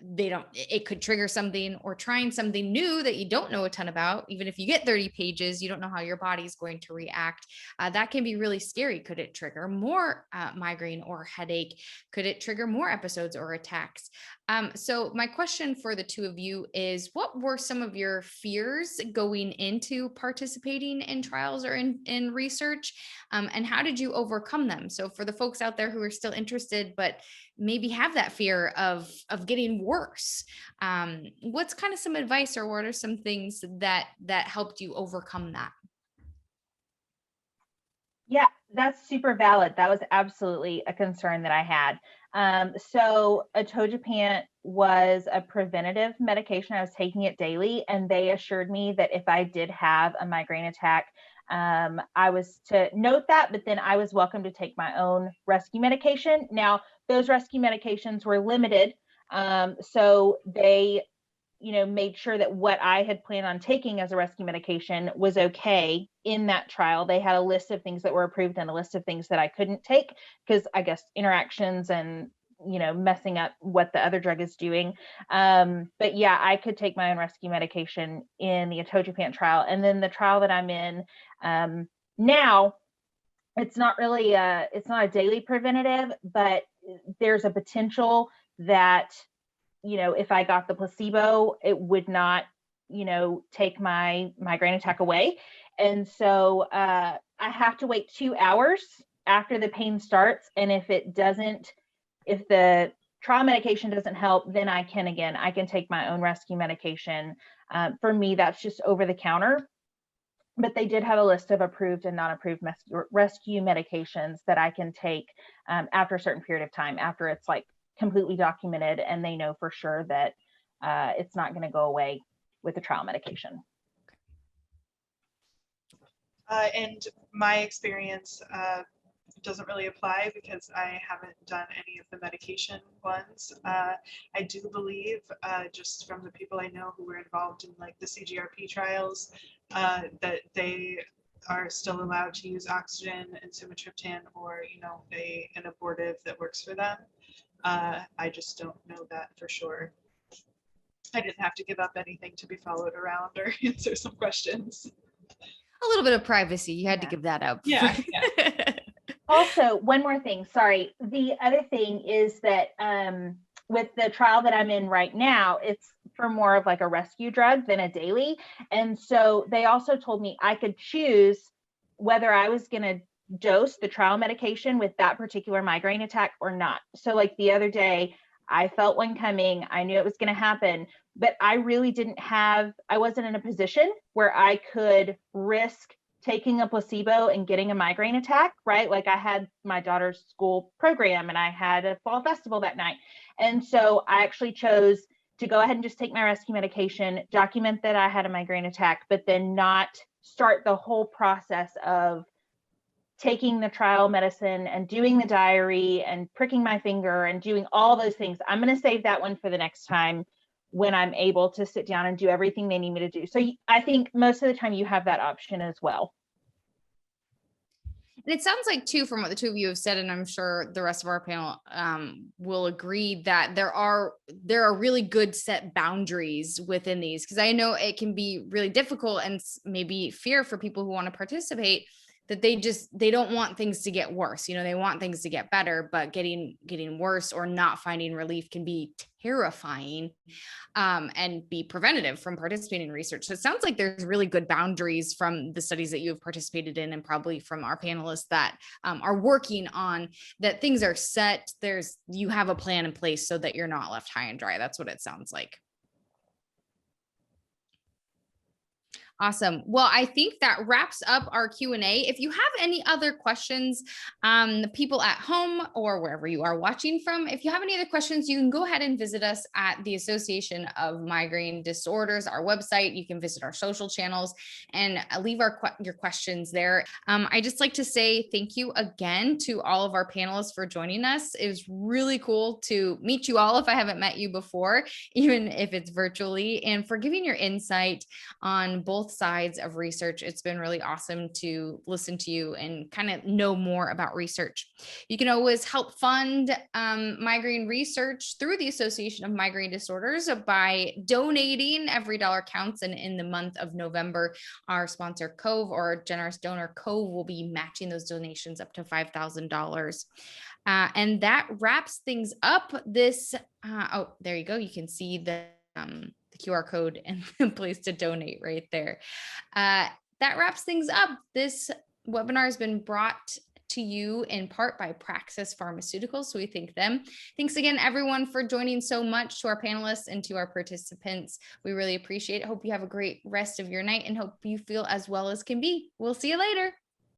it could trigger something, or trying something new that you don't know a ton about. Even if you get 30 pages, you don't know how your body is going to react. That can be really scary. Could it trigger more migraine or headache? Could it trigger more episodes or attacks? So my question for the two of you is, what were some of your fears going into participating in trials or in research? And how did you overcome them? So for the folks out there who are still interested, but maybe have that fear of getting worse, what's kind of some advice, or what are some things that helped you overcome that? Yeah, that's super valid. That was absolutely a concern that I had. So atogepant was a preventative medication. I was taking it daily, and they assured me that if I did have a migraine attack, I was to note that, but then I was welcome to take my own rescue medication. Now, those rescue medications were limited. So they, made sure that what I had planned on taking as a rescue medication was okay in that trial. They had a list of things that were approved and a list of things that I couldn't take because I guess interactions and, messing up what the other drug is doing. But yeah, I could take my own rescue medication in the atogepant trial. And then the trial that I'm in now, it's not really it's not a daily preventative, but there's a potential that, if I got the placebo, it would not, take my migraine attack away. And so I have to wait 2 hours after the pain starts. And if the trial medication doesn't help, then I can take my own rescue medication. For me, that's just over the counter. But they did have a list of approved and non-approved rescue medications that I can take after a certain period of time, after it's like completely documented and they know for sure that it's not going to go away with the trial medication. And my experience doesn't really apply because I haven't done any of the medication ones. I do believe, just from the people I know who were involved in like the CGRP trials, that they are still allowed to use oxygen and sumatriptan or, an abortive that works for them. I just don't know that for sure. I didn't have to give up anything to be followed around or answer some questions. A little bit of privacy. You had to give that up. Yeah. Also, one more thing. Sorry. The other thing is that with the trial that I'm in right now, it's for more of like a rescue drug than a daily. And so they also told me I could choose whether I was going to dose the trial medication with that particular migraine attack or not. So like the other day, I felt one coming. I knew it was going to happen, but I really I wasn't in a position where I could risk taking a placebo and getting a migraine attack, right? Like I had my daughter's school program and I had a fall festival that night. And so I actually chose to go ahead and just take my rescue medication, document that I had a migraine attack, but then not start the whole process of taking the trial medicine and doing the diary and pricking my finger and doing all those things. I'm going to save that one for the next time when I'm able to sit down and do everything they need me to do. So I think most of the time you have that option as well. And it sounds like too, from what the two of you have said, and I'm sure the rest of our panel will agree that there are really good set boundaries within these, because I know it can be really difficult and maybe fear for people who want to participate, that they don't want things to get worse. They want things to get better, but getting worse or not finding relief can be terrifying and be preventative from participating in research. So it sounds like there's really good boundaries from the studies that you have participated in, and probably from our panelists that are working on that. Things are set. You have a plan in place so that you're not left high and dry. That's what it sounds like. Awesome. Well, I think that wraps up our Q&A. If you have any other questions, people at home or wherever you are watching from, if you have any other questions, you can go ahead and visit us at the Association of Migraine Disorders, our website. You can visit our social channels and leave your questions there. I just like to say thank you again to all of our panelists for joining us. It was really cool to meet you all if I haven't met you before, even if it's virtually, and for giving your insight on both sides of research. It's been really awesome to listen to you and kind of know more about research. You can always help fund migraine research through the Association of Migraine Disorders by donating. Every dollar counts, and in the month of November, our sponsor Cove, or generous donor Cove, will be matching those donations up to $5,000. And that wraps things up. This oh, there you go. You can see the QR code and the place to donate right there. That wraps things up. This webinar has been brought to you in part by Praxis Pharmaceuticals, so we thank them. Thanks again, everyone, for joining so much, to our panelists and to our participants. We really appreciate it. Hope you have a great rest of your night and hope you feel as well as can be. We'll see you later.